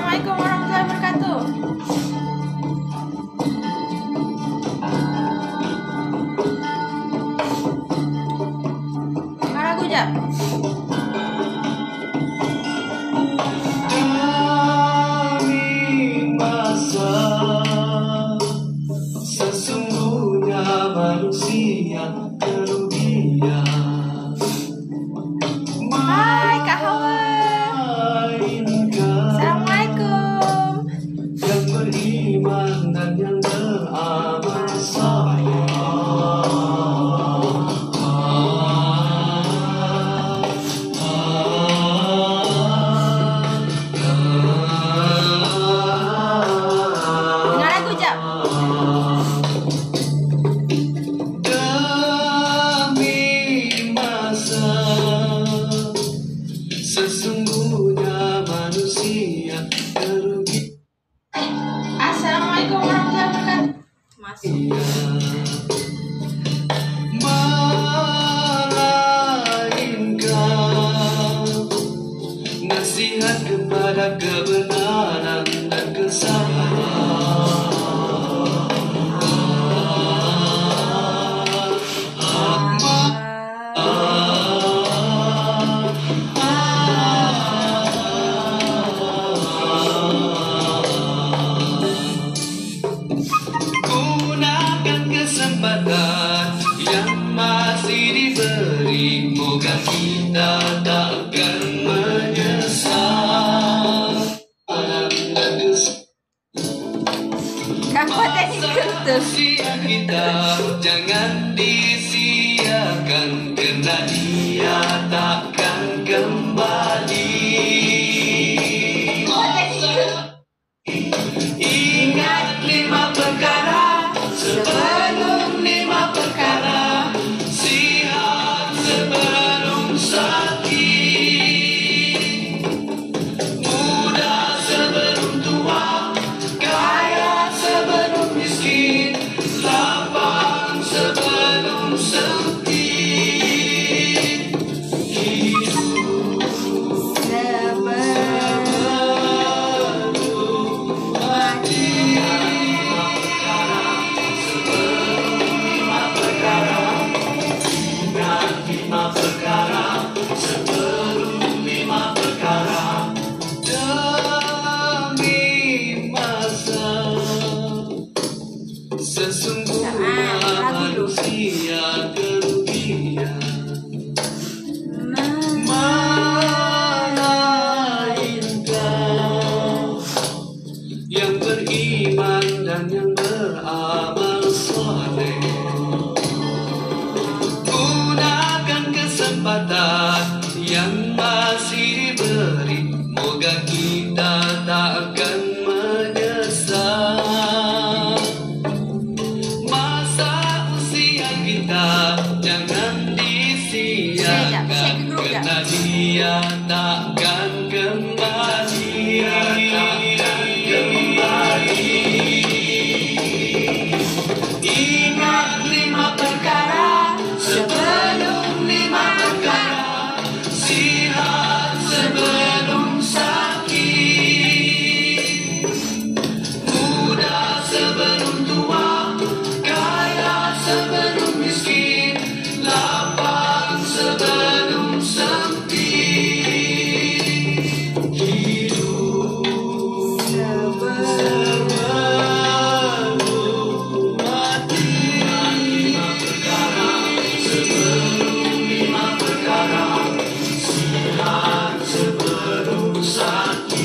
Assalamualaikum warahmatullahi wabarakatuh. Mana Gujab? Sesungguhnya manusia kerugian. Hai Kak Hawa. Assalamualaikum. Yang beriman dan yang beramal saleh. Dengar lagu Jap. Sesungguhnya manusia kerugian. Assalamualaikum warahmatullahi wabarakatuh. Masuk. Melainkan nasihat kepada kebenaran dan kesabaran. Gunakan kesempatan yang masih diberi, moga kita takkan menyesal. Kakak teknik kertas. Usia kita jangan disia-siakan, karena dia takkan kembali. Ingat 5 perkara sebelum 5 perkara. Sihat sebelum sakit, muda sebelum tua, kaya sebelum miskin, lapang sebelum sempit. Hidup sebelum 5 perkara, demi masa. Sesungguhnya manusia kerugian. Melainkan yang beriman dan yang beramal saleh. Gunakan kesempatan yang masih diberi, moga kita takkan menyesal. Masa usia kita jangan disia-siakan, karena dia takkan kembali. Ingat 5 perkara sebelum 5 perkara. Sihat sebelum sakit, muda sebelum tua, kaya sebelum miskin, lapang sebelum sempit. Hidup sebelum mati. 5 perkara sebelum 5 perkara. Sihat sebelum sakit,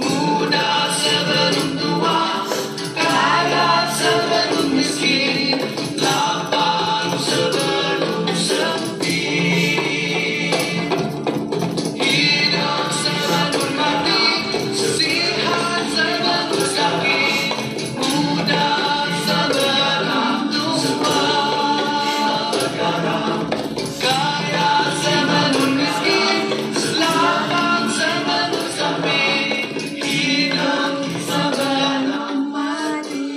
muda sebelum tua, kaya sebelum miskin, lapang sebelum sempit. Hidup sebelum mati, sihat sebelum sakit, muda sebelum tua, kaya sebelum miskin, lapang sebelum sempit. Hidup sebelum mati.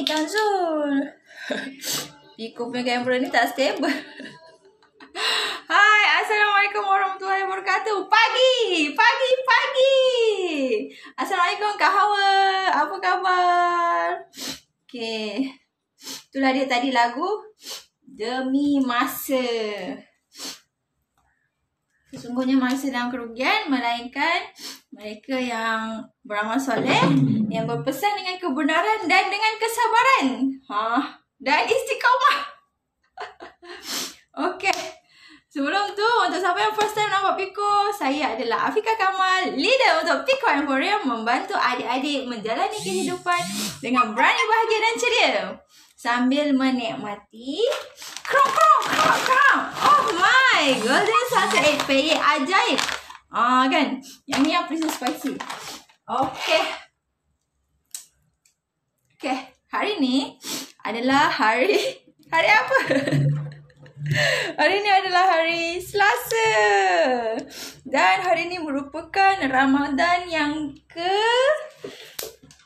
Tanzul. Piko punya kamera ni tak stable. Hai, Assalamualaikum warahmatullahi wabarakatuh. wabarakatuh. Pagi. Assalamualaikum Kak Hawa. Apa khabar? Okay. Itulah dia tadi lagu Demi Masa. Sesungguhnya manusia dalam kerugian, melainkan mereka yang beramal soleh, yang berpesan dengan kebenaran dan dengan kesabaran. Dan istiqamah. Okay. Sebelum tu, untuk siapa yang first time nampak Piko, saya adalah Afika Kamal, leader untuk Piko Emporium, membantu adik-adik menjalani kehidupan dengan berani, bahagia dan ceria sambil menikmati krong. Oh my, golden salted egg peyek ajaib. Kan? Yang ni yang princess spicy. Okay, hari ni adalah hari apa? Hari ni adalah hari Selasa. Dan hari ni merupakan Ramadan yang ke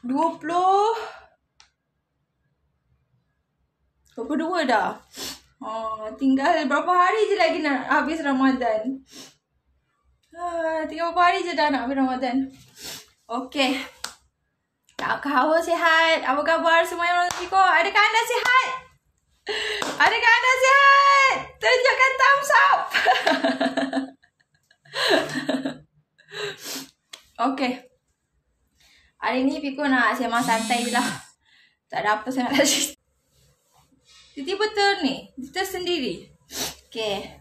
22 dah. Tinggal berapa hari je lagi nak habis Ramadan. Tinggal berapa hari je dah nak habis Ramadan. Okay. Kak Hawa sihat. Apa khabar semua yang orang Piko? Adakah anda sihat? Adakah anda sihat? Tunjukkan thumbs up. Okay. Hari ni Piko nak sembang santai je lah. Tak ada apa saya nak cerita. Tiba-tiba ni, kita sendiri. Okay.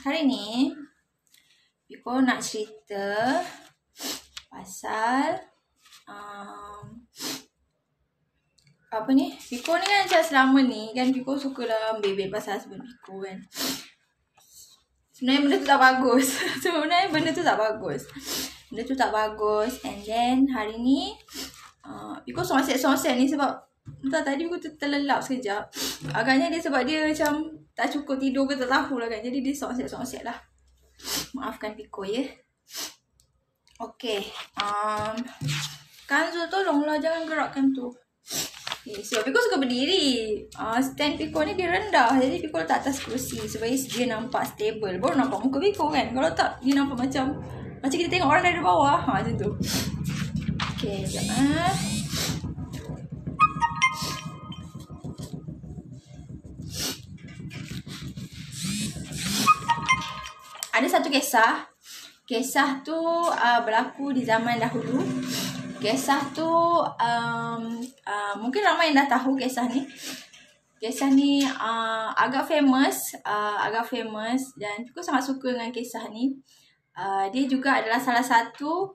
Hari ni Piko nak cerita pasal apa ni? Piko ni kan macam selama ni kan Piko suka lah ambil pasal husband Piko kan. Sebenarnya benda tu tak bagus. And then hari ni Piko songset ni sebab entah tadi Piko terlelap sekejap. Agaknya dia sebab dia macam tak cukup tidur ke tak tahu lah kan. Jadi dia songset lah. Maafkan Piko ya. Okay. Kanzo tolonglah jangan gerakkan tu. Okay, so Piko suka berdiri. Stand Piko ni dia rendah. Jadi Piko letak atas kerusi supaya dia nampak stable. Baru nampak muka Piko kan. Kalau tak dia nampak macam kita tengok orang dari bawah. Macam tu. Okay, jangan. Ada satu kisah. Kisah tu berlaku di zaman dahulu. Kisah tu mungkin ramai yang dah tahu kisah ni. Kisah ni agak famous dan aku sangat suka dengan kisah ni. Dia juga adalah salah satu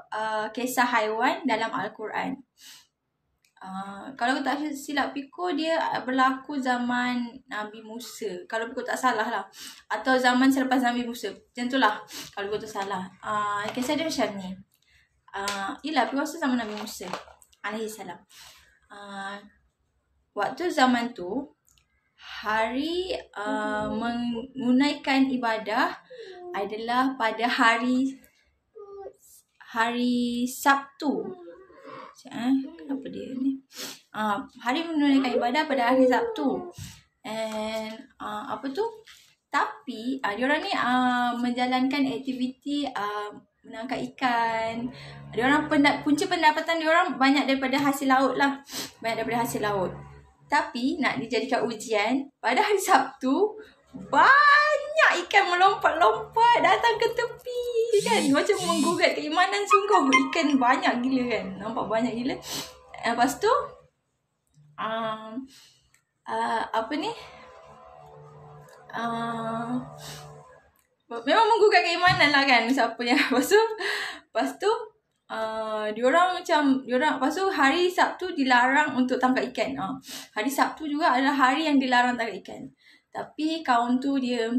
kisah haiwan dalam Al-Quran. Kalau aku tak silap Piko, dia berlaku zaman Nabi Musa. Kalau Piko tak salah lah. Atau zaman selepas Nabi Musa. Macam tu lah. Kalau Piko tak salah. Kisah dia macam ni. Yelah, Piko rasa zaman Nabi Musa alaihissalam. Waktu zaman tu, hari menunaikan ibadah adalah pada hari Sabtu. Kenapa dia ni? Hari menunaikan ibadah pada hari Sabtu. And apa tu? Tapi diorang ni menjalankan aktiviti menangkap ikan. Diorang punca pendapatan diorang banyak daripada hasil laut lah. Tapi nak dijadikan ujian, pada hari Sabtu banyak ikan melompat-lompat datang ke tepi kan. Macam menggugat keimanan sungguh. Ikan banyak gila kan. Nampak banyak gila. Lepas tu apa ni? Memang menggugat keimanan lah kan siapa yang. Lepas tu diorang lepas tu hari Sabtu dilarang untuk tangkap ikan. Hari Sabtu juga adalah hari yang dilarang tangkap ikan. Tapi kaum tu dia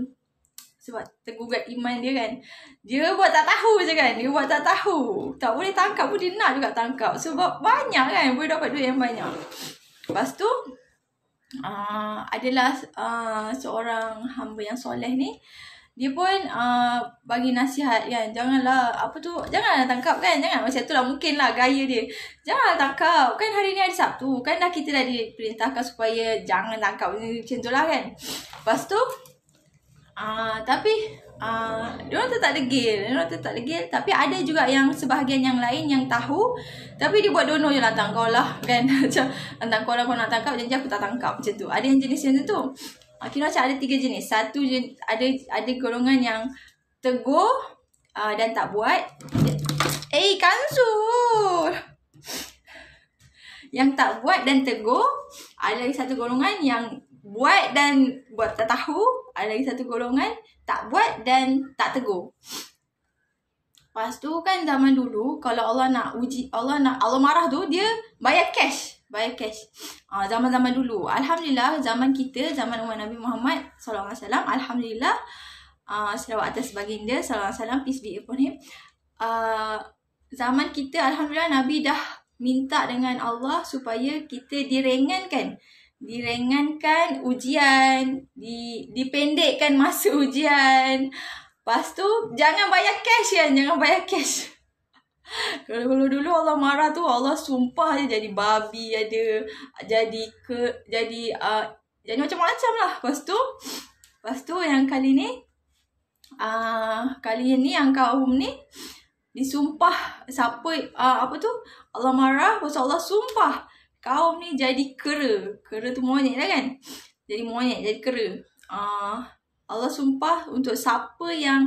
sebab tergugat iman dia kan. Dia buat tak tahu je kan. Tak boleh tangkap pun dia nak juga tangkap. Sebab banyak kan. Boleh dapat duit yang banyak. Lepas tu adalah seorang hamba yang soleh ni. dia pun bagi nasihat kan, janganlah janganlah tangkap kan, jangan macam tu lah, mungkin lah gaya dia, janganlah tangkap kan, hari ni hari Sabtu kan, kita dah diperintahkan supaya jangan tangkap macam tu lah kan. Lepas tu tapi diorang tetap degil, tapi ada juga yang sebahagian yang lain yang tahu tapi dia buat dono je, lantang kau lah kan. Macam lantang kau lah, kau nak tangkap, janji aku tak tangkap, macam tu. Ada yang jenis macam tu. Kira macam ada 3 jenis. Satu ada golongan yang tegur dan tak buat. Kansul. Yang tak buat dan tegur. Ada lagi satu golongan yang buat dan buat tak tahu. Ada lagi satu golongan tak buat dan tak tegur. Lepas tu kan zaman dulu, kalau Allah nak uji, Allah marah tu, dia bayar cash. Zaman-zaman dulu. Alhamdulillah, zaman kita, zaman umat Nabi Muhammad SAW, alhamdulillah, selawat atas baginda SAW, peace be upon him. Zaman kita, alhamdulillah, Nabi dah minta dengan Allah supaya kita diringankan ujian, dipendekkan masa ujian. Lepas tu jangan bayar cash. Kalau dulu Allah marah tu, Allah sumpah je jadi babi, ada jadi macam-macam lah. Lepas tu yang kali ni yang kaum ni disumpah, siapa Allah marah, pasal Allah sumpah kaum ni jadi kera tu monyet lah kan, jadi monyet, jadi kera. Allah sumpah untuk siapa yang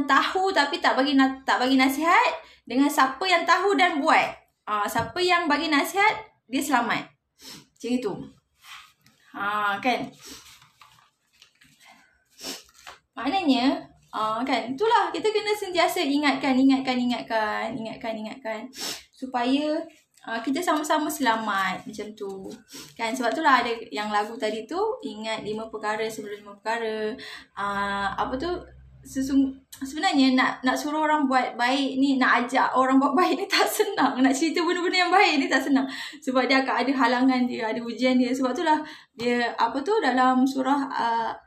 tahu tapi tak bagi nasihat, dengan siapa yang tahu dan buat. Siapa yang bagi nasihat, dia selamat. Macam itu. Kan? Maknanya kan, itulah kita kena sentiasa ingatkan supaya kita sama-sama selamat, macam tu kan. Sebab itulah ada yang lagu tadi tu, ingat 5 perkara sebelum 5 perkara. Sebenarnya nak suruh orang buat baik ni, nak ajak orang buat baik ni tak senang. Nak cerita benda-benda yang baik ni tak senang, sebab dia akan ada halangan dia, ada ujian dia. Sebab itulah dia dalam surah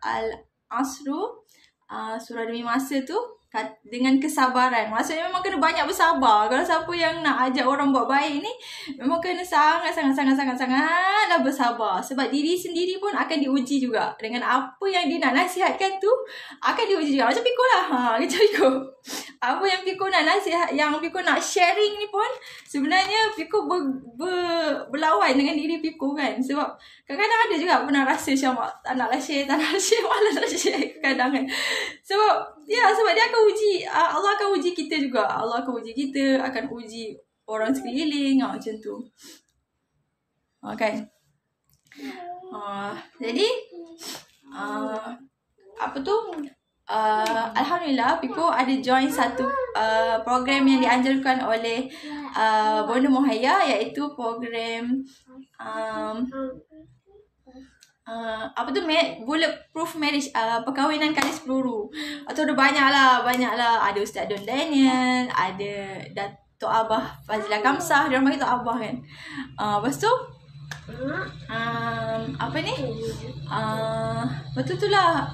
Al-Asr, surah demi masa tu, dengan kesabaran. Maksudnya memang kena banyak bersabar. Kalau siapa yang nak ajak orang buat baik ni, memang kena sangatlah bersabar. Sebab diri sendiri pun akan diuji juga. Dengan apa yang dia nak nasihatkan tu, akan diuji juga. Macam Piko lah. Macam Piko. Apa yang Piko nak nasihat, yang Piko nak sharing ni pun, sebenarnya Piko berlawan dengan diri Piko kan. Sebab kadang-kadang ada juga pernah rasa macam tak nak share, malas nak share kadang kan. Sebab dia akan uji, Allah akan uji kita juga. Allah akan uji kita, akan uji orang sekeliling, macam tu. Kan? Jadi alhamdulillah, Piko ada join satu program yang dianjurkan oleh Bonda Mohaya, iaitu program bulletproof marriage, perkahwinan kalis peluru. Atau ada banyak lah. Ada Ustaz Don Daniel, ada Dato' Abah Fazila Kamsah, dia orang panggil Dato' Abah kan. Lepas tu betul tu lah,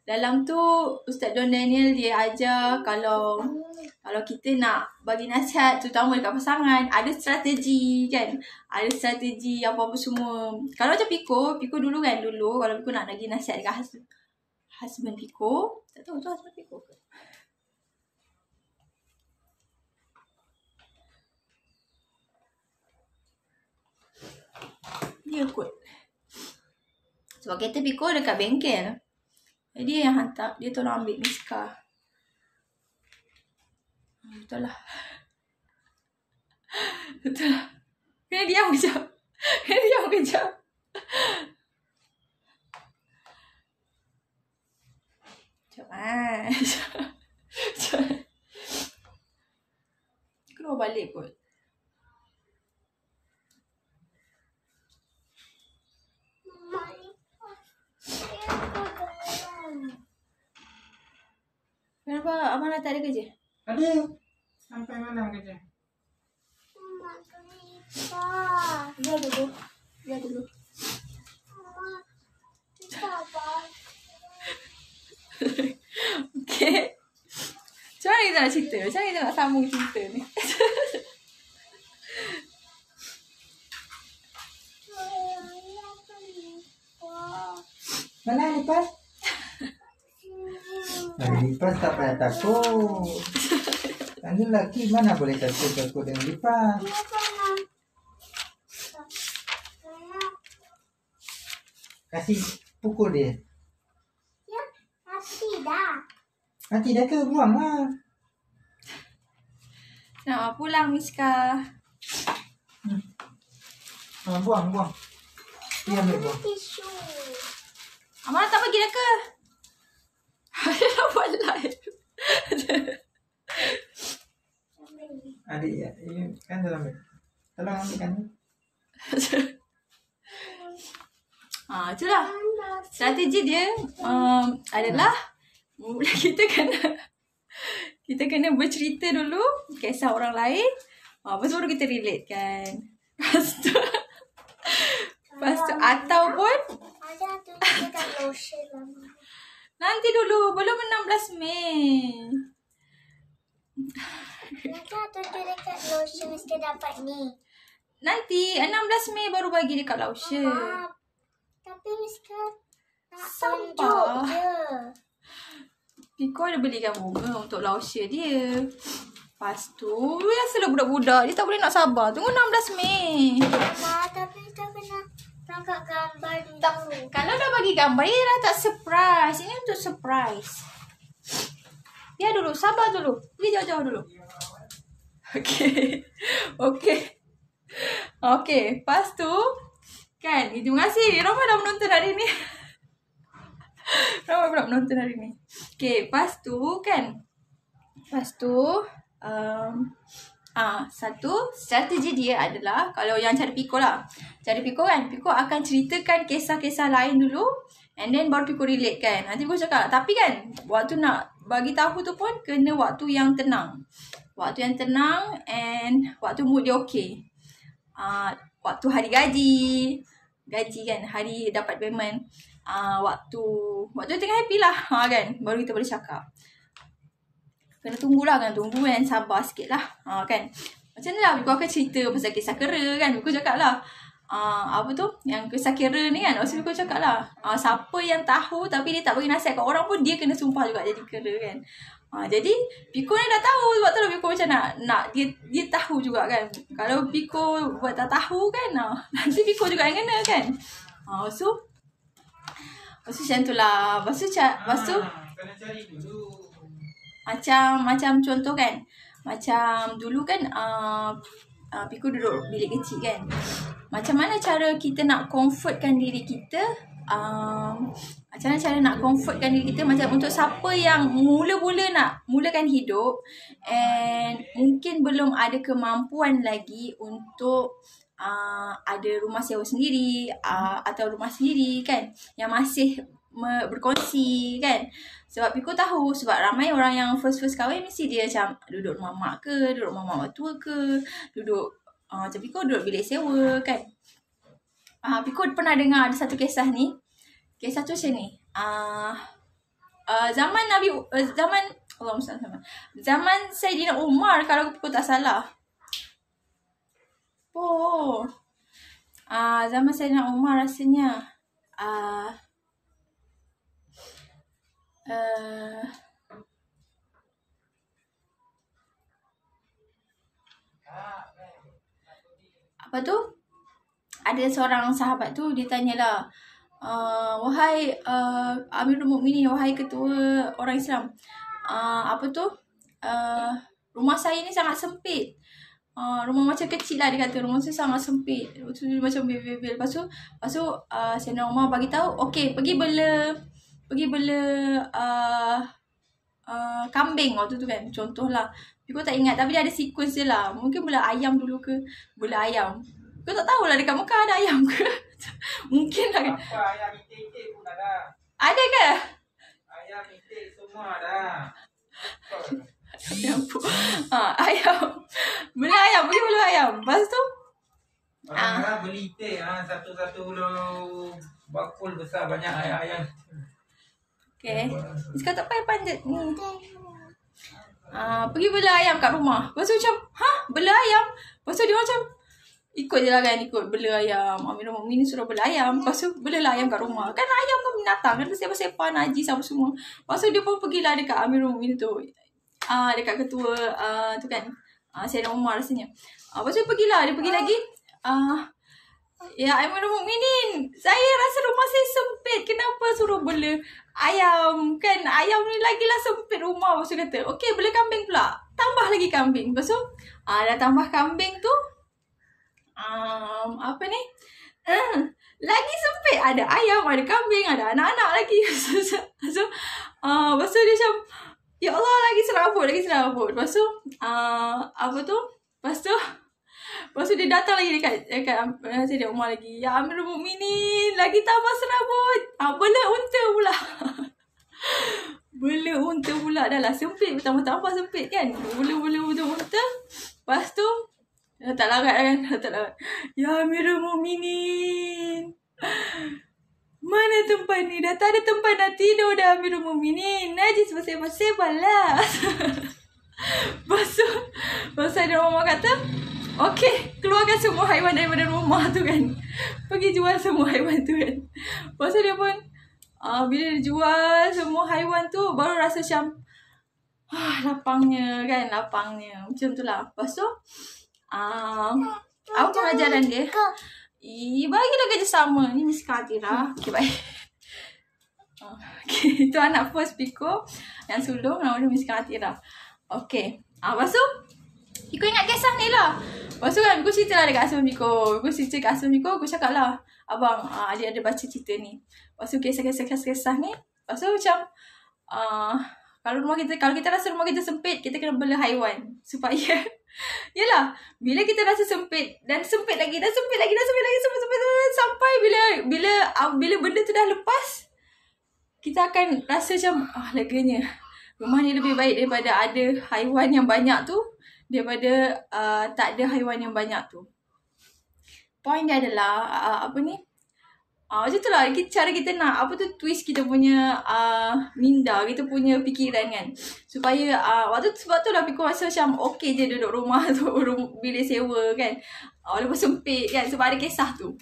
dalam tu Ustaz Don Daniel dia ajar kalau kita nak bagi nasihat, terutama dekat pasangan, ada strategi kan. Ada strategi apa-apa semua. Kalau macam Piko dulu kalau Piko nak bagi nasihat dekat husband Piko, tak tahu tu husband Piko ke? Dia kot. Sebab kereta Piko dekat bengkel, jadi yang hantar, dia tolong ambil miskah. Betul lah. Kena diam kejap. Sekejap. Keluar balik kot. Kenapa Abang dah tak ada kerja? Ada. Sampai malam kerja. Biar dulu. Okay. Macam mana kita nak cerita? Macam mana kita nak sambung cerita ni? Mana lipas? Lipas tak payah takut. Anda lelaki mana boleh takut dengan lipas? Kasih pukul dia. Ya, mati dah. Nanti dah ke? Buang lah. Nak pulang Miska. Buang. Dia ambil buang. Tisu. Amal tak bagi dah ke? Dia dah buat live. Adik ya, kan dalam beg. Tolong ambilkan. Itulah. Strategi dia adalah kita kena bercerita dulu kisah orang lain. Lepas tu baru kita relate kan. Lepas tu ataupun Ada tu dia kat lotion lama. nanti dulu belum 16 Mei. Nanti tu dia dekat lotion mesti dapat ni. Nanti 16 Mei baru bagi dekat lotion. Tapi Miska nak Sampah. tunjuk je. Piko ada belikan bunga untuk lotion dia. Lepas tu biasalah budak-budak dia tak boleh nak sabar. Tunggu 16 Mei. Mama, tapi kita kena tangkap gambar dulu. Kalau dah bagi gambar dia dah tak surprise. Ini untuk surprise. Biar dulu, sabar dulu. Pergi jauh-jauh dulu. Okay. Lepas tu kan, terima kasih. Ramai dah menonton hari ni. Ramai pula menonton hari ni. Okay, lepas tu satu strategi dia adalah kalau yang cari Piko lah. Cari Piko kan, Piko akan ceritakan kisah-kisah lain dulu and then baru Piko relate kan. Nanti Piko cakap, tapi kan waktu nak bagi tahu tu pun kena waktu yang tenang. Waktu yang tenang and waktu mood dia okey. Waktu hari gaji kan, hari dapat payment. Waktu tengah happy lah kan, baru kita boleh cakap. Kena tunggulah kan, tunggu and sabar sikit lah kan. Macam ni lah Biku akan cerita pasal kisah kera kan. Biku cakap lah yang kisah kera ni kan. Maksud Biku cakap lah siapa yang tahu tapi dia tak bagi nasihat kat orang pun dia kena sumpah juga jadi kera kan. Jadi Biku ni dah tahu. Sebab tu lah Biku macam nak dia tahu juga kan. Kalau Biku buat tak tahu kan nanti Biku juga yang kena kan. Lepas tu macam tu lah. Lepas tu Kena cari dulu. Macam contoh kan. Macam dulu kan Piku duduk bilik kecil kan. Macam mana cara kita nak comfortkan diri kita. Macam mana cara nak comfortkan diri kita. Macam untuk siapa yang mulakan hidup and mungkin belum ada kemampuan lagi untuk ada rumah sewa sendiri atau rumah sendiri kan, yang masih berkongsi kan. Sebab Piku tahu, sebab ramai orang yang first kahwin mesti dia macam duduk rumah mak ke, duduk rumah mak tua ke, duduk macam Piku duduk bilik sewa kan. Piku pernah dengar ada satu kisah ni. Kisah tu macam ni. Zaman zaman Saidina Umar kalau Piku tak salah. Zaman Saidina Umar rasanya apa tu? Ada seorang sahabat tu dia tanyalah, wahai Amirul Mukminin, wahai ketua orang Islam, apa tu? Rumah saya ni sangat sempit. Rumah macam kecil lah, dia kata rumah saya sangat sempit. Lepas tu dia macam bebel-bebel. Lepas tu Sayyidina Umar bagi tahu, okey, pergi bela kambing waktu tu kan, contohlah. Aku tak ingat tapi dia ada sequence dia lah. Mungkin bela ayam dulu ke, bela ayam. Aku tak tahulah dekat Mekah ada ayam ke. Mungkin lah kan. Apa ayam itik pun ada. Ada ke? Ayam itik semua ada. Ayam. Bela ayam, pergi bela ayam. Lepas tu Orang beli itik satu-satu bakul besar banyak ayam. Okay. Miska tak payah panjat ni. Pergi bela ayam kat rumah. Lepas tu macam, bela ayam? Lepas tu dia macam, ikut je lah kan, ikut bela ayam. Amirul Mukminin suruh bela ayam. Lepas tu belalah ayam kat rumah. Kan ayam kan binatang kan, sepah-sepah, najis apa semua. Lepas tu dia pun pergilah dekat Amirul Mukminin tu. Dekat ketua tu kan. Sayyidina Umar rasanya. Lepas tu dia pergi lagi. Ya Amirul Mukminin, saya rasa rumah saya sempit. Kenapa suruh bela ayam? Kan ayam ni lagilah sempit rumah. Lepas tu kata, okey bela kambing pula. Tambah lagi kambing. Lepas tu dah tambah kambing tu. Lagi sempit. Ada ayam, ada kambing, ada anak-anak lagi. Lepas tu dia macam, ya Allah, lagi serabut. Lepas tu Lepas tu dia datang lagi dekat Sayyidina Umar lagi. Ya Amirul Mukminin, lagi tambah serabut. Bela unta pula. Bela unta pula. Dah lah sempit, tambah sempit kan. Bela unta. Lepas tu tak larat kan. Ya Amirul Mukminin, mana tempat ni? Dah tak ada tempat nak tidur dah Amirul Mukminin. Najis bersebal-sebal lah. Lepas tu Sayyidina Umar kata, okey, keluarkan semua haiwan daripada rumah tu kan. Pergi jual semua haiwan tu kan. Lepas tu dia pun bila dia jual semua haiwan tu, baru rasa macam lapangnya. Macam tu lah. Lepas tu apa pengajaran dia? Bagilah kerjasama. Ni Miska Atira. Okay, baik. Okay, itu anak first Piko yang sulung, nama dia Miska Atira. Okay. Lepas tu Piko ingat kisah ni lah. Lepas tu kan aku cerita lah dekat Asma Piko. Aku cakap lah, abang, adik ada baca cerita ni. Lepas tu kisah ni. Lepas tu macam kalau kita rasa rumah kita sempit, kita kena bela haiwan. Supaya yelah, bila kita rasa sempit dan sempit lagi sampai bila benda tu dah lepas, kita akan rasa macam leganya. Rumah ni lebih baik daripada ada haiwan yang banyak tu, daripada tak ada haiwan yang banyak tu. Point dia adalah macam tu lah cara kita nak twist kita punya minda, kita punya fikiran kan. Supaya sebab tu lah Piko rasa macam okey je duduk rumah tu, bilik sewa kan. Walaupun sempit kan, sebab ada kisah tu.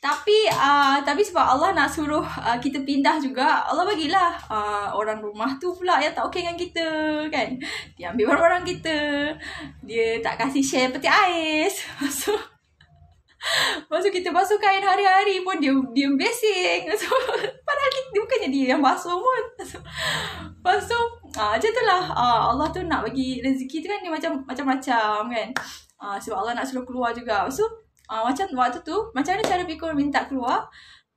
Tapi sebab Allah nak suruh kita pindah juga, Allah bagilah orang rumah tu pula yang tak okey dengan kita kan. Dia ambil barang-barang kita, dia tak kasih share peti ais. Lepas tu kita basuh kain hari-hari pun dia besing. Padahal bukannya dia yang basuh pun. Lepas tu macam tu lah. Allah tu nak bagi rezeki tu kan, dia macam-macam kan. Sebab Allah nak suruh keluar juga. Lepas tu macam waktu tu, macam mana cara Piko minta keluar?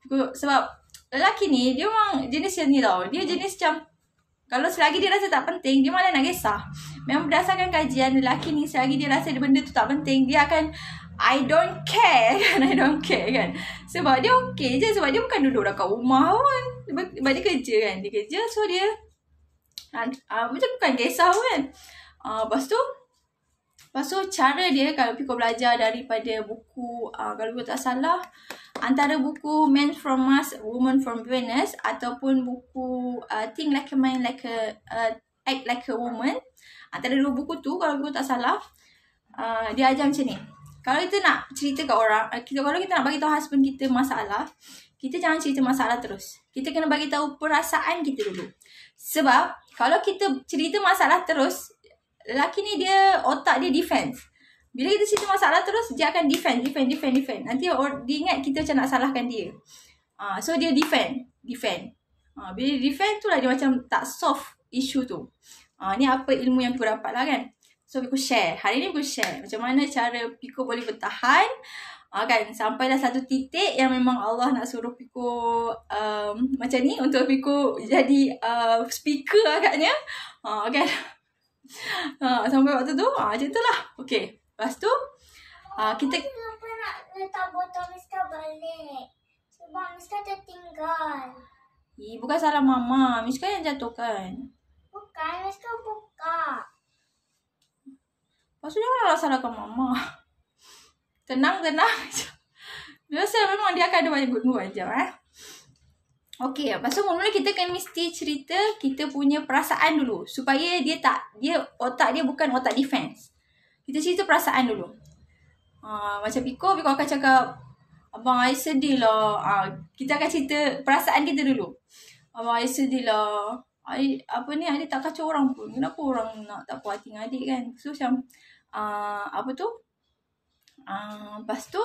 Sebab lelaki ni, dia memang jenis yang ni tau. Dia jenis macam, kalau selagi dia rasa tak penting, dia malah nak kisah. Memang berdasarkan kajian, lelaki ni selagi dia rasa benda tu tak penting, dia akan I don't care kan. Sebab dia okey je. Sebab dia bukan duduk dekat rumah pun. Sebab dia kerja kan. Dia kerja, so dia macam bukan kisah kan. Lepas tu cara dia, kalau Piko belajar daripada buku, kalau Piko tak salah, antara buku Men from Mars, Woman from Venus, ataupun buku Think Like a Man, Act Like a Woman, antara dua buku tu, kalau Piko tak salah, dia ajar macam ni. Kalau kita nak cerita kat orang, kalau kita nak bagi tahu husband kita masalah, kita jangan cerita masalah terus. Kita kena bagi tahu perasaan kita dulu. Sebab kalau kita cerita masalah terus, lelaki ni dia otak dia defense. Bila kita cerita masalah terus, dia akan defend. Nanti dia ingat kita macam nak salahkan dia. So dia defend. Bila dia defend tu lah dia macam tak solve isu tu. Ni apa ilmu yang Piko dapat lah kan. So Piko share. Hari ni Piko share macam mana cara Piko boleh bertahan kan, sampailah satu titik yang memang Allah nak suruh Piko macam ni, untuk Piko jadi speaker agaknya kan. Sampai waktu tu macam tu lah. Okay, lepas tu kita Kenapa nak letak botol Miska balik? Sebab Miska tertinggal. bukan salah Mama, Miska yang jatuhkan. Bukan, Miska buka. Lepas tu janganlah salahkan Mama. Tenang. Biasa memang dia akan ada banyak guna jap Okay, lepas tu mula kita kan mesti cerita kita punya perasaan dulu. Supaya otak dia bukan otak defense. Kita cerita perasaan dulu. Macam Piko akan cakap, abang, I sedih lah. Kita akan cerita perasaan kita dulu. Abang, I sedih lah. Adik tak kacau orang pun. Kenapa orang nak tak puas hati dengan adik kan? So macam, lepas tu,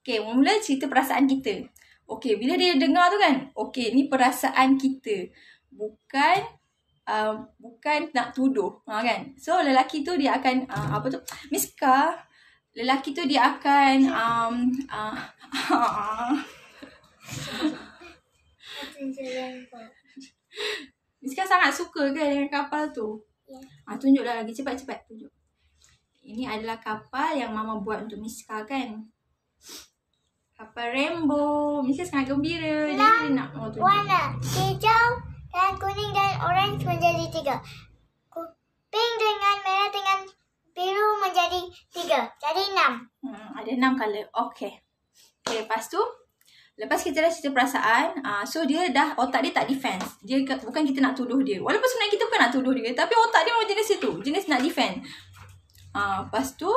okay, mula cerita perasaan kita. Okay, bila dia dengar tu kan, okay, ni perasaan kita. Bukan nak tuduh. Kan? So, lelaki tu dia akan, Miska, lelaki tu dia akan, Miska sangat suka kan dengan kapal tu? Ya. Tunjuklah lagi, cepat-cepat tunjuk. Ini adalah kapal yang Mama buat untuk Miska kan? Kapal rainbow. Miska sangat gembira. Dia nak tunjuk. Warna hijau dan kuning dan orange menjadi 3. Pink dengan merah dengan biru menjadi 3. Jadi 6. Ada 6 colour. Okay, lepas kita dah cerita perasaan, so dia dah, otak dia tak defense. Bukan kita nak tuduh dia. Walaupun sebenarnya kita bukan nak tuduh dia, tapi otak dia memang jenis itu. Jenis nak defend. Lepas tu,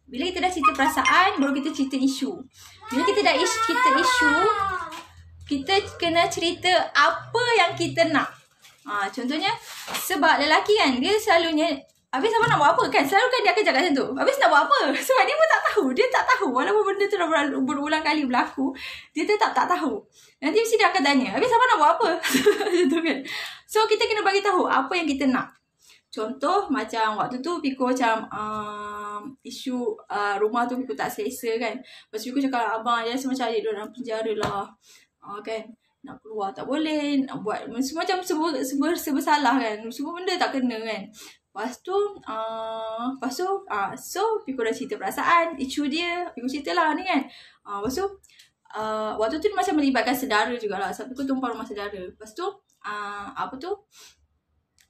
bila kita dah cerita perasaan, baru kita cerita isu. Bila kita dah cerita isu, kita kena cerita apa yang kita nak. Contohnya, sebab lelaki kan, dia selalunya, habis abang nak buat apa kan? Selalu kan dia akan cakap macam tu. Habis nak buat apa? Sebab dia pun tak tahu. Dia tak tahu. Walaupun benda tu dah berulang kali berlaku, dia tetap tak tahu. Nanti mesti dia akan tanya, habis abang nak buat apa? Macam tu kan. So, kita kena bagi tahu apa yang kita nak. Contoh macam waktu tu Piko macam isu rumah tu Piko tak selesa kan. Lepas tu Piko cakap, abang rasa macam adik dalam penjara lah. Kan. Nak keluar tak boleh. Nak buat macam serba salah kan. Semua benda tak kena kan. Lepas tu so Piko dah cerita perasaan, isu dia. Piko cerita lah ni kan. Lepas tu waktu tu dia macam melibatkan saudara jugalah. Sebab Piko tumpah rumah saudara. Lepas tu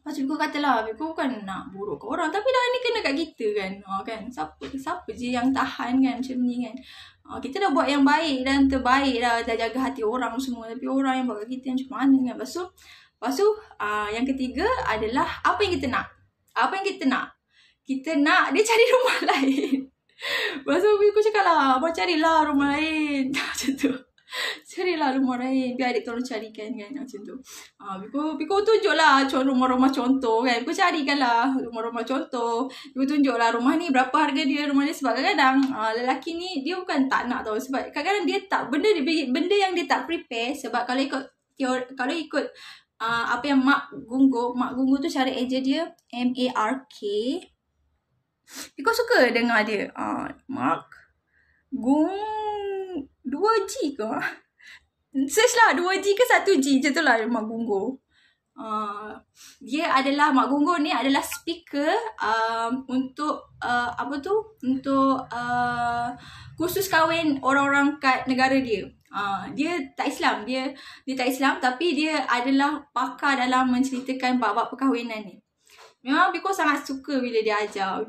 Lepas tu Piko katalah, Piko bukan nak buruk ke orang, tapi dah ni kena kat kita kan. Kan? Siapa je yang tahan kan macam ni kan. Kita dah buat yang baik dan terbaik dah jaga hati orang semua. Tapi orang yang buat kat kita macam mana kan. Lepas tu yang ketiga adalah apa yang kita nak. Apa yang kita nak? Kita nak dia cari rumah lain. Lepas tu Piko cakap lah, abang carilah rumah lain. Macam tu. Carilah rumah lain. Biar adik tolong carikan kan. Macam tu. Piko tunjuklah rumah-rumah contoh kan. Piko carikan lah rumah-rumah contoh. Piko tunjuklah rumah ni berapa harga dia, rumah ni. Sebab kadang-kadang lelaki ni dia bukan tak nak tau. Sebab kadang-kadang dia tak, benda yang dia tak prepare. Sebab kalau ikut apa yang Mak Gunggu tu cara eja dia MARK. Piko suka dengar dia. Mak Gung 2G ke? Search lah 2G ke 1G. Macam tu lah Mak Gunggu. Dia adalah, Mak Gunggu ni adalah speaker untuk untuk khusus kahwin orang-orang kat negara dia. Dia tak Islam. Dia tak Islam, tapi dia adalah pakar dalam menceritakan bab-bab perkahwinan ni. Memang Piko sangat suka bila dia ajar.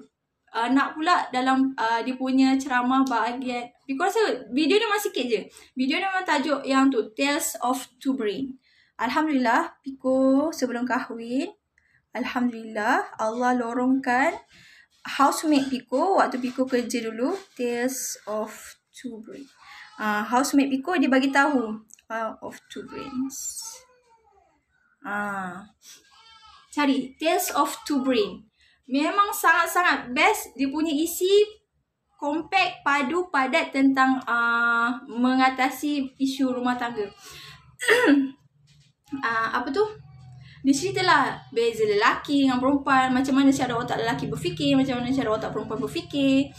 Nak pula dalam dia punya ceramah bahagian, Piko rasa video dia masih sikit je. Video dia memang tajuk yang tu, Tales of Two Brain. Alhamdulillah, Piko sebelum kahwin, alhamdulillah Allah lorongkan housemate Piko waktu Piko kerja dulu, Tales of Two Brain. Housemate Piko dia bagi tahu of Two Brains. Cari Tales of Two Brain. Memang sangat-sangat best. Dia punya isi compact, padu, padat tentang mengatasi isu rumah tangga. Dia ceritalah beza lelaki dengan perempuan, macam mana cara otak lelaki berfikir, macam mana cara otak perempuan berfikir.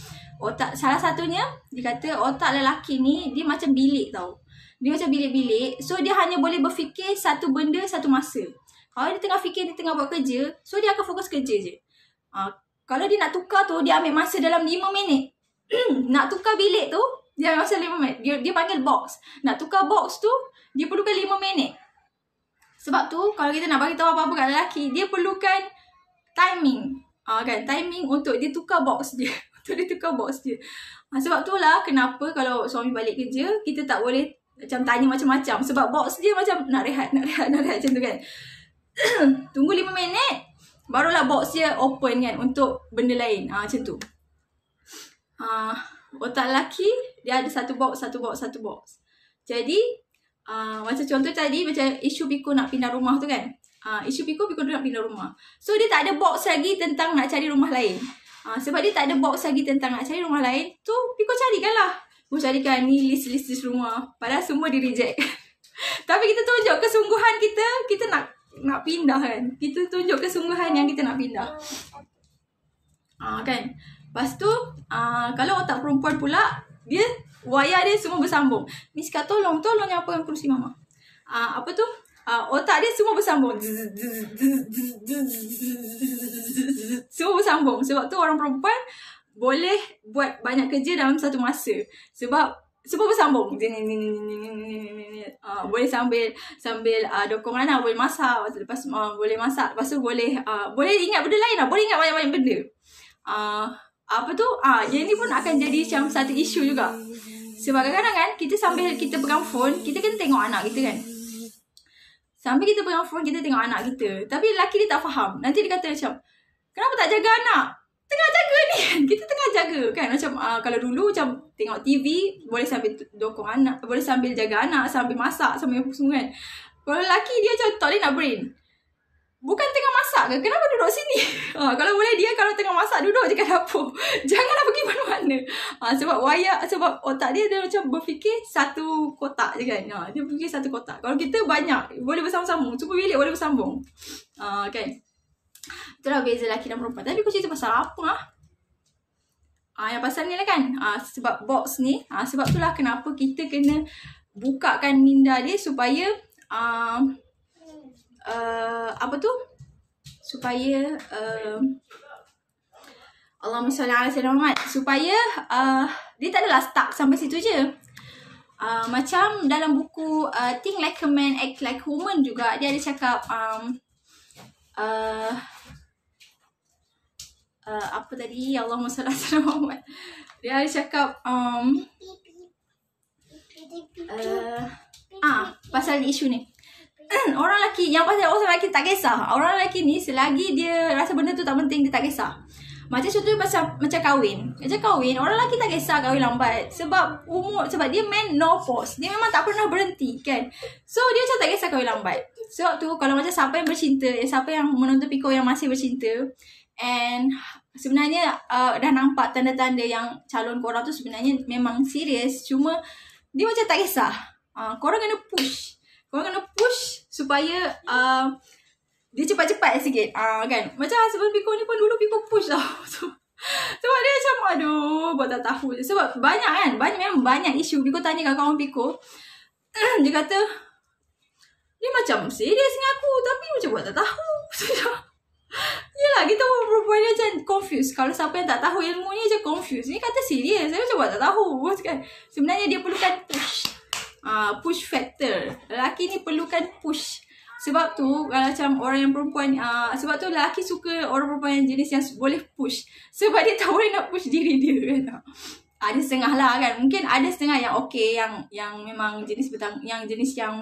Salah satunya, dia kata otak lelaki ni dia macam bilik tau. Dia macam bilik-bilik. So dia hanya boleh berfikir satu benda satu masa. Kalau dia tengah fikir, dia tengah buat kerja, so dia akan fokus kerja je. Kalau dia nak tukar tu, dia ambil masa dalam 5 minit. Nak tukar bilik tu, dia ambil masa 5 minit. Dia panggil box. Nak tukar box tu, dia perlukan 5 minit. Sebab tu, kalau kita nak bagi tahu apa-apa kat lelaki, dia perlukan timing. Kan? Timing untuk dia tukar box dia. Untuk dia tukar box dia. Sebab tu lah kenapa kalau suami balik kerja, kita tak boleh macam tanya macam-macam. Sebab box dia macam nak rehat macam tu kan. Tunggu 5 minit, barulah box dia open kan untuk benda lain. Macam tu. Otak lelaki, dia ada satu box. Jadi, macam contoh tadi, macam isu Piko nak pindah rumah tu kan. Isu Piko nak pindah rumah. So, dia tak ada box lagi tentang nak cari rumah lain. Sebab dia tak ada box lagi tentang nak cari rumah lain, tu Piko carikan lah. Piko carikan ni list rumah. Padahal semua di reject. Tapi kita tunjuk kesungguhan kita nak pindah kan. Kita tunjuk kesungguhan yang kita nak pindah. Kan. Lepas tu, kalau otak perempuan pula, dia wayar dia semua bersambung. Miss Kak tolong nyapakan kerusi mama. Otak dia semua bersambung. Semua bersambung. Sebab tu orang perempuan boleh buat banyak kerja dalam satu masa. Sebab semua bersambung. Boleh sambil dokong anak, boleh masak. Lepas boleh masak. Lepas tu boleh ingat benda lain lah. Boleh ingat banyak-banyak benda. Yang ni pun akan jadi macam satu isu juga. Sebab kadang-kadang kan, kita sambil kita pegang phone, kita kena tengok anak kita kan. Sambil kita pegang phone, kita tengok anak kita. Tapi lelaki dia tak faham. Nanti dia kata macam, kenapa tak jaga anak? Tengah jaga ni kan. Kita tengah jaga kan. Macam kalau dulu macam tengok TV, boleh sambil dokong anak, boleh sambil jaga anak, sambil masak, sambil apa semua kan. Kalau lelaki dia macam tak boleh nak brain. Bukan tengah masak ke? Kenapa duduk sini? Kalau boleh dia kalau tengah masak duduk je kat dapur. Janganlah pergi mana-mana. Sebab otak dia macam berfikir satu kotak je kan. Dia berfikir satu kotak. Kalau kita banyak, boleh bersambung-sambung. Semua bilik boleh bersambung. Kan? Itulah beza lelaki dan perempuan. Tapi aku cerita pasal apa? Yang pasal ni lah kan. Sebab box ni. Sebab itulah kenapa kita kena bukakan minda dia supaya supaya Allahumma salli ala sayyidina Muhammad, supaya dia tak adalah stuck sampai situ je. Macam dalam buku Think Like a Man, Act Like a Woman juga, dia ada cakap apa tadi, Allahumma salli ala sayyidina Muhammad, dia ada cakap pasal isu ni. Orang lelaki, yang pasal orang lelaki tak kisah. Orang lelaki ni selagi dia rasa benda tu tak penting, dia tak kisah. Macam contohnya macam kahwin. Orang lelaki tak kisah kahwin lambat. Sebab dia man no pause. Dia memang tak pernah berhenti kan. So dia macam tak kisah kahwin lambat. Sebab tu kalau macam siapa yang bercinta, siapa yang menonton Piko yang masih bercinta, and sebenarnya dah nampak tanda-tanda yang calon korang tu sebenarnya memang serius. Cuma dia macam tak kisah. Korang kena push. Supaya dia cepat-cepat sikit. Kan? Macam husband Piko ni pun dulu Piko push tau. Sebab dia macam buat tak tahu. Sebab banyak kan. Memang banyak isu. Piko tanya kat kawan Piko. Dia kata, dia macam serius dengan aku. Tapi macam buat tak tahu. Yelah, kita perempuan dia macam confused. Kalau siapa yang tak tahu ilmu ni macam confused. Ni kata serius. Saya macam buat tak tahu. Kan? Sebenarnya dia perlukan push. Push factor. Lelaki ni perlukan push. Sebab tu kalau macam orang yang perempuan, sebab tu lelaki suka orang perempuan yang jenis yang boleh push. Sebab dia tak boleh nak push diri dia kan. Ada setengah lah kan. Mungkin ada setengah yang okey, yang memang jenis yang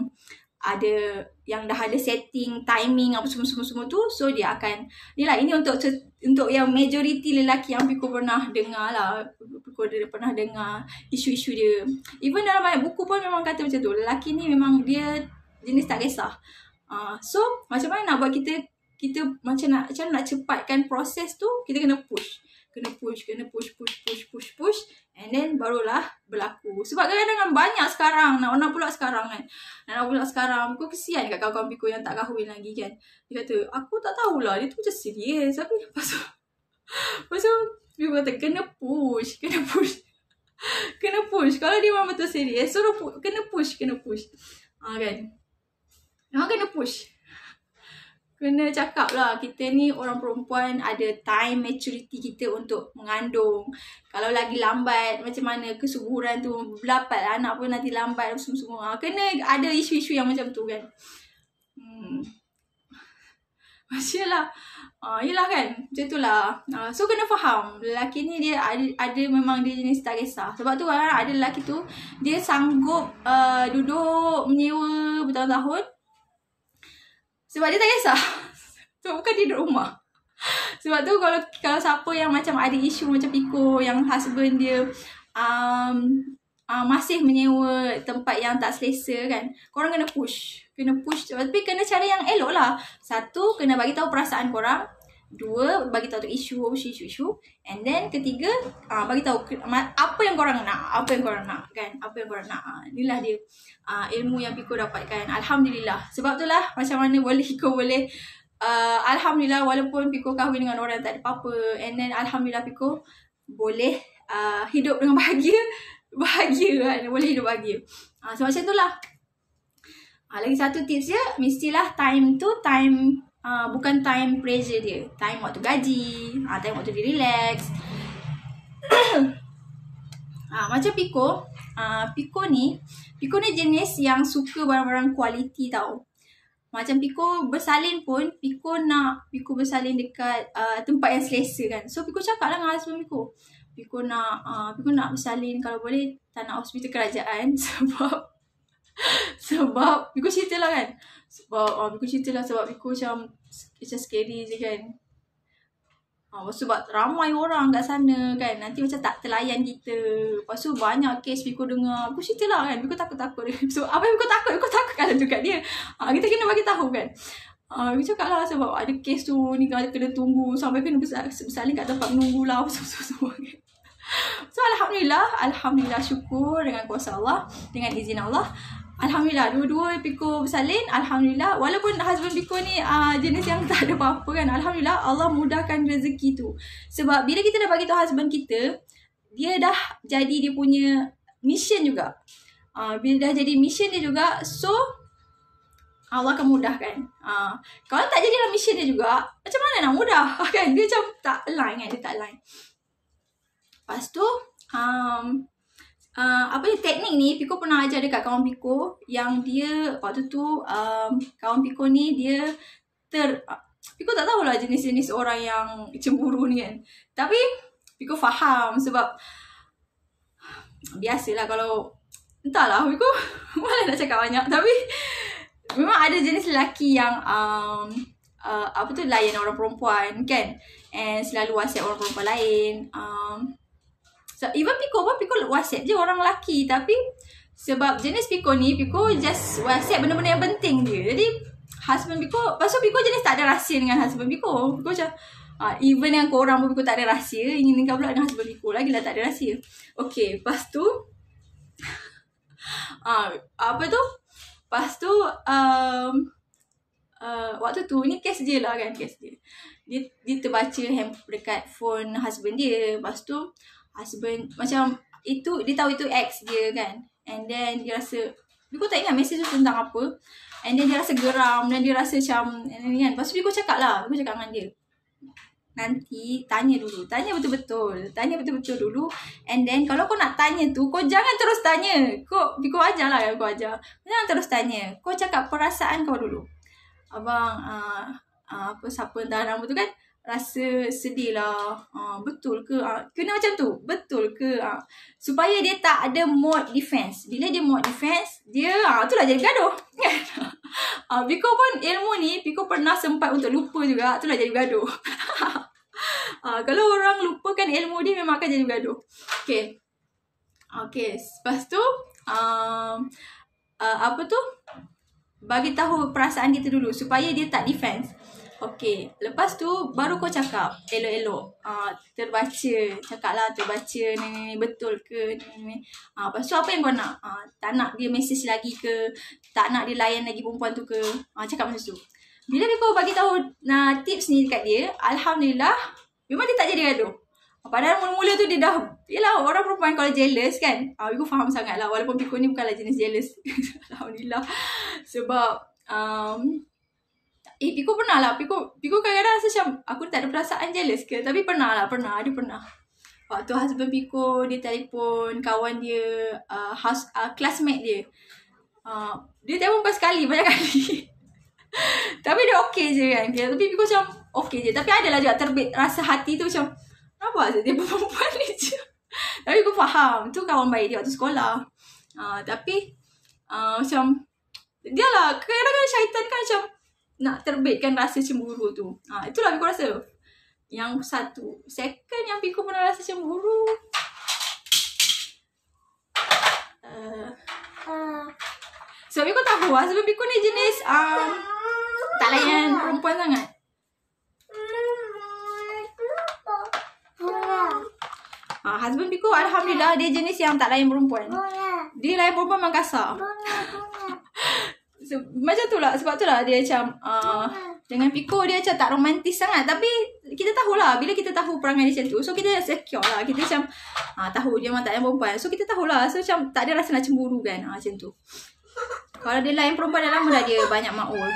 ada, yang dah ada setting timing apa semua tu. So dia akan ini untuk yang majority lelaki yang Piko pernah dengar lah. Piko pernah dengar isu-isu dia. Even dalam banyak buku pun memang kata macam tu. Lelaki ni memang dia jenis tak kisah. So macam mana nak buat kita macam nak cepatkan proses tu, kita kena push. Kena push, and then barulah berlaku. Sebab kadang-kadang banyak sekarang nak pula sekarang kan. Aku kesian kat kawan-kawan Piko yang tak kahwin lagi kan. Dia kata, aku tak tahulah, dia tu macam serius. Tapi lepas tu dia kata kena push. Kalau dia memang betul serius, suruh kena push. Kan. Memang kena push. Kena cakap lah, kita ni orang perempuan ada time maturity kita untuk mengandung. Kalau lagi lambat, macam mana kesuburan tu, dapat anak pun nanti lambat semua. Kena ada isu-isu yang macam tu kan. Macam lah. Yelah kan. Macam tu lah. So kena faham. Lelaki ni dia ada memang dia jenis tak kisah. Sebab tu kan ada lelaki tu dia sanggup duduk menyewa bertahun-tahun. Sebab dia tak kisah. So bukan dia duduk rumah. Sebab tu kalau siapa yang macam ada isu macam Piko, yang husband dia masih menyewa tempat yang tak selesa kan, korang kena push. Tapi kena cara yang elok lah. Satu, kena bagi tahu perasaan korang. Dua, bagi tahu tu isu. And then ketiga, bagi tahu apa yang korang nak kan. Inilah dia ilmu yang Piko dapatkan. Alhamdulillah. Sebab tu lah macam mana Piko boleh Alhamdulillah, walaupun Piko kahwin dengan orang yang tak ada apa-apa, and then Alhamdulillah Piko boleh hidup dengan bahagia kan, boleh hidup bahagia. So macam tu lah. Lagi satu tips dia, mestilah time tu time bukan time pressure dia, time waktu gaji, time waktu dia relax. Macam Piko ni jenis yang suka barang-barang kualiti tau. Macam Piko bersalin pun, Piko bersalin dekat tempat yang selesa kan. So Piko cakap lah dengan husband Piko. Piko nak bersalin kalau boleh tak nak hospital kerajaan sebab Piko cerita lah kan. Sebab Piko macam scary je kan. Sebab ramai orang kat sana kan, nanti macam tak terlayan kita. Lepas tu banyak kes Piko dengar. Piko cerita lah kan, Piko takut. So apa yang Piko takut kalau dekat dia. Kita kena bagi tahu kan. Piko cakap lah sebab ada kes tu ni kena tunggu sampai kena bersalin kat tempat menunggu lah. Semua kan. So Alhamdulillah syukur dengan kuasa Allah, dengan izin Allah. Alhamdulillah dua-dua Piko bersalin. Alhamdulillah, walaupun husband Piko ni jenis yang tak ada apa-apa kan, Alhamdulillah Allah mudahkan rezeki tu. Sebab bila kita dah bagi tahu husband kita, dia dah jadi dia punya mission juga. Bila dah jadi mission dia juga, so Allah akan mudahkan. Kalau tak jadilah mission dia juga, macam mana nak mudah kan? Dia macam tak align kan, dia tak align. Lepas tu teknik ni Piko pernah ajar dekat kawan Piko, yang dia waktu tu kawan Piko ni dia Piko tak tahulah jenis-jenis orang yang cemburu ni kan. Tapi Piko faham sebab biasalah kalau entahlah Piko malah nak cakap banyak, tapi memang ada jenis lelaki yang layan orang perempuan kan, and selalu WhatsApp orang perempuan lain. So even Piko WhatsApp je orang lelaki, tapi sebab jenis Piko ni, Piko just WhatsApp benda-benda yang penting je. Jadi husband Piko, pasal Piko jenis tak ada rahsia dengan husband Piko. Piko macam even yang korang pun Piko tak ada rahsia, ingin nikah pula dengan husband Piko, lagilah tak ada rahsia. Okay, lepas tu waktu tu ni kes dia lah kan, dia terbaca dekat phone husband dia. Lepas tu husband macam itu, dia tahu itu ex dia kan, and then dia rasa, Piko tak ingat mesej tu tentang apa, and then dia rasa geram dan dia rasa macam kan. Lepas tu Piko cakap dengan dia, nanti tanya betul-betul dulu, and then kalau kau nak tanya tu, kau jangan terus tanya. Piko ajar lah, jangan terus tanya, kau cakap perasaan kau dulu. Abang siapa entah nama tu kan, rasa sedih lah, betul ke, kena macam tu, betul ke, supaya dia tak ada mode defense. Bila dia mode defense, dia itulah jadi gaduh kan. Piko pun ilmu ni Piko pernah sempat untuk lupa juga, itulah jadi gaduh. Kalau orang lupakan ilmu dia, memang akan jadi gaduh. Okay, lepas tu bagi tahu perasaan kita dulu supaya dia tak defense. Okay, lepas tu baru kau cakap elok-elok, terbaca ni betul ke ni. Lepas tu apa yang kau nak, tak nak dia message lagi ke, tak nak dia layan lagi perempuan tu ke, cakap macam tu. Bila Piko bagi tahu tips ni dekat dia, Alhamdulillah memang dia tak jadi gaduh. Padahal mula-mula tu dia dah, yelah orang perempuan kalau jealous kan, Piko faham sangat lah, walaupun Piko ni bukanlah jenis jealous. Alhamdulillah. Sebab Piko pernah lah, Piko kadang-kadang rasa macam aku tak ada perasaan jealous ke, tapi dia pernah. Waktu husband Piko, dia telefon kawan dia, classmate dia. Dia telefon pas sekali, banyak kali. Tapi dia okey je kan. Okay. Tapi Biko macam okey je. Tapi adalah juga terbit rasa hati tu macam, kenapa dia perempuan ni je. Tapi Biko faham. Tu kawan baik dia waktu sekolah. Tapi macam, dia lah. Kadang-kadang syaitan kan macam nak terbitkan rasa cemburu tu. Itulah Biko rasa. Yang satu. Second yang Biko pernah rasa cemburu. Sebab Biko tahu lah. Sebab Biko ni jenis tak layan perempuan sangat. Husband Biko alhamdulillah dia jenis yang tak layan perempuan. Dia layan perempuan memang kasar. Macam tu lah. Sebab tu lah dia macam dengan Biko dia macam tak romantis sangat. Tapi kita tahulah bila kita tahu perangai dia macam tu, so kita secure lah. Kita macam tahu dia memang tak layan perempuan. So kita tahulah. So macam tak ada rasa nak cemburu kan. Macam tu. Kalau dia layan perempuan dah lama dah dia banyak maul.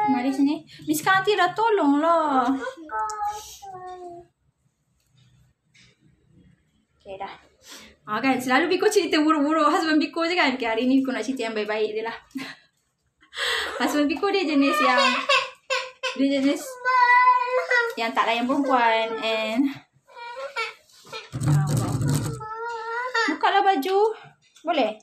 Mari sini. Miss Kanti dah tolong lah. Okay dah. Kan selalu Biko cerita buruk-buruk husband Biko je kan. Okay, hari ni Biko nak cerita yang baik-baik dia lah. Husband Biko dia jenis yang tak layan perempuan. And bukalah baju. Boleh?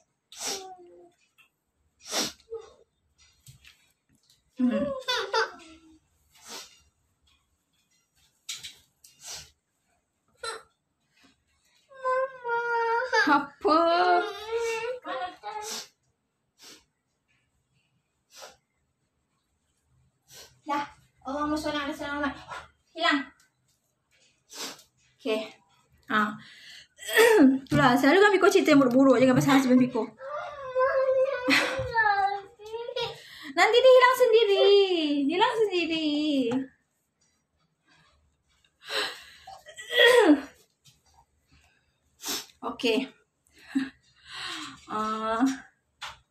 Apa? Dah. Allahumma sholli ala sayyidina Muhammad. Hilang. Okay. Itulah. Selalu kan Biko cerita yang buruk-buruk je kan pasal husband Biko. Nanti dia hilang sendiri. Hilang sendiri. Okay.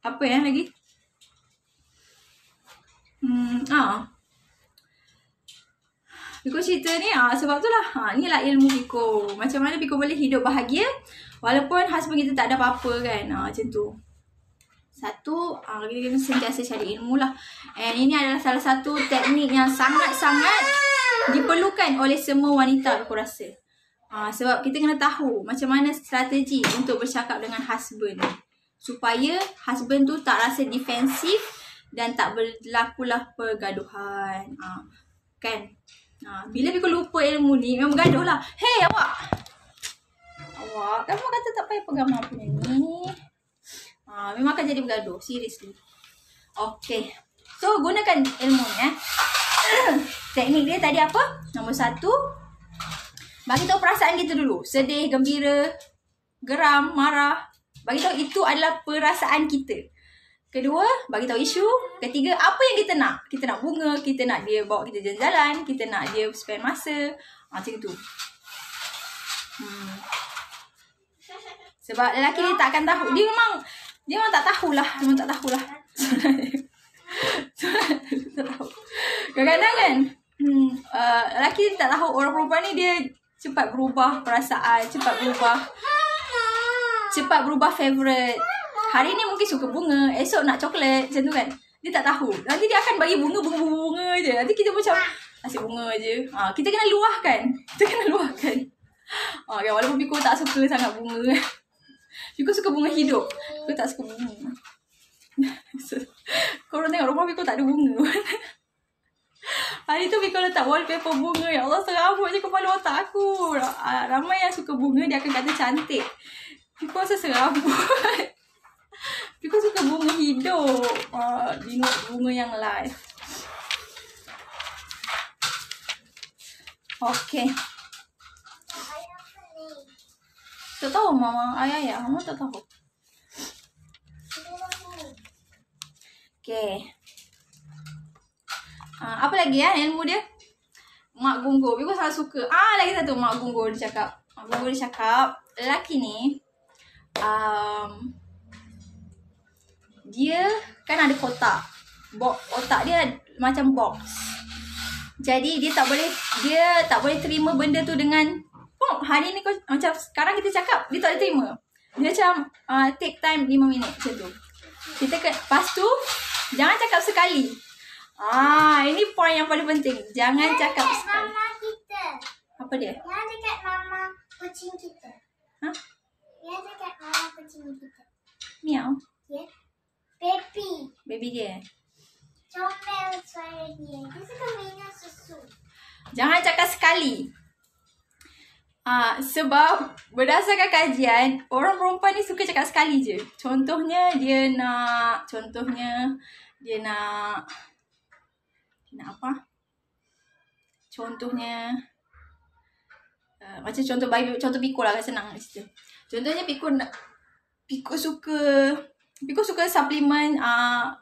Apa yang lagi? Biko cerita ni sebab tu lah. Ni lah ilmu Biko. Macam mana Biko boleh hidup bahagia walaupun husband kita tak ada apa-apa kan. Macam tu. Satu, kita kena sentiasa cari ilmu lah. And ini adalah salah satu teknik yang sangat-sangat diperlukan oleh semua wanita aku rasa. Sebab kita kena tahu macam mana strategi untuk bercakap dengan husband. Supaya husband tu tak rasa defensif dan tak berlakulah pergaduhan. Kan? Bila Biko lupa ilmu ni, memang bergaduh lah. Hey awak! Awak, kamu kata tak payah pegang apa ni. Memang akan jadi bergaduh. Seriously. Okay. So, gunakan ilmu ni. Teknik dia tadi apa? Nombor 1. Bagi tahu perasaan kita dulu. Sedih, gembira, geram, marah. Bagi tahu itu adalah perasaan kita. Kedua, bagi tahu isu. Ketiga, apa yang kita nak? Kita nak bunga, kita nak dia bawa kita jalan-jalan, kita nak dia spend masa. Macam tu. Sebab lelaki ni takkan tahu. Dia memang tak tahulah. Memang tak tahulah. Kadang-kadang kan lelaki tak tahu orang perempuan ni dia cepat berubah perasaan, cepat berubah favourite. Hari ni mungkin suka bunga, esok nak coklat, macam tu kan. Dia tak tahu. Nanti dia akan bagi bunga je. Nanti kita macam asyik bunga je. Kita kena luahkan. Kan, walaupun Biko tak suka sangat bunga. Biko suka bunga hidup. Biko tak suka bunga. Korang tengok rumah Biko tak ada bunga. Hari tu Biko letak wallpaper bunga. Ya Allah, serabut je kepala otak aku. Ramai yang suka bunga, dia akan kata cantik. Biko rasa serabut. Biko suka bunga hidup. Bunga yang live. Okay. Tak tahu mama, ayah. Mama tak tahu. Okay. Apa lagi ilmu dia? Mak Gunggur. Biko sangat suka. Lagi satu Mak Gunggur dia cakap. Lelaki ni dia kan ada kotak. Otak dia macam box. Jadi dia tak boleh terima benda tu dengan hari ni macam sekarang kita cakap dia tak boleh terima. Dia macam take time 5 minit macam tu. Lepas tu Jangan cakap sekali. Ini poin yang paling penting. Jangan cakap sekali. Mama kita. Apa dia? Yang dekat mama kucing kita. Hah? Yang dekat mama kucing kita. Miau. Ya. Baby. Baby dia. Comel suara dia. Dia suka minum susu. Jangan cakap sekali. Sebab berdasarkan kajian, orang perempuan ni suka cakap sekali je. Contohnya dia nak apa? Contohnya macam contoh Piko lah, senang cerita. Contohnya Piko suka suplemen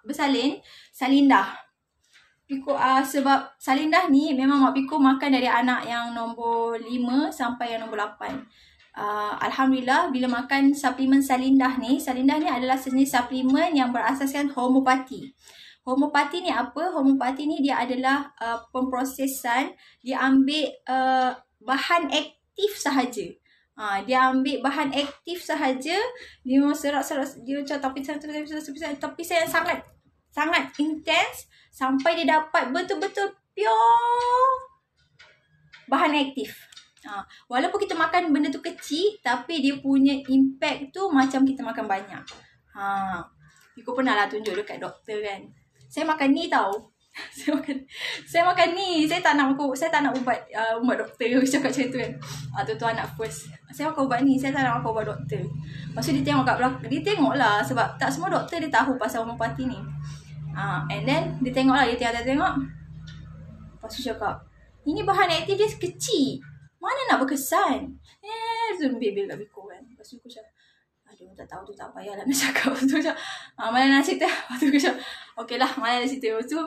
bersalin Salindah. Piko sebab Salindah ni memang mak Piko makan dari anak yang nombor 5 sampai yang nombor 8. Alhamdulillah bila makan suplemen Salindah ni adalah sejenis suplemen yang berasaskan homopati. Homopati ni apa? Homopati ni dia adalah pemprosesan, dia ambil bahan aktif sahaja. Dia ambil bahan aktif sahaja, dia serap-serap, dia macam tapisan yang sangat intens sampai dia dapat betul-betul pure bahan aktif. Walaupun kita makan benda tu kecil, tapi dia punya impact tu macam kita makan banyak. Aku pernah lah tunjuk dekat doktor kan. Saya makan ni tau. Saya makan ni. Saya tak nak ubat doktor. Cakap macam tu kan. Tu anak first. Saya makan ubat ni. Saya tak nak makan ubat doktor. Lepas tu dia tengok kat belakang. Dia tengok lah. Sebab tak semua doktor dia tahu pasal homopati ni. And then dia tengok lah. Dia tengok. Lepas tu cakap, ini bahan aktif dia kecil. Mana nak berkesan? Tu bebel kat Biko kan. Lepas tu aku cakap, aduh tak tahu tu, tak payahlah nak cakap. Lepas tu macam mana nak cerita. Lepas tu aku cakap okey lah, mana nak cerita. Lepas tu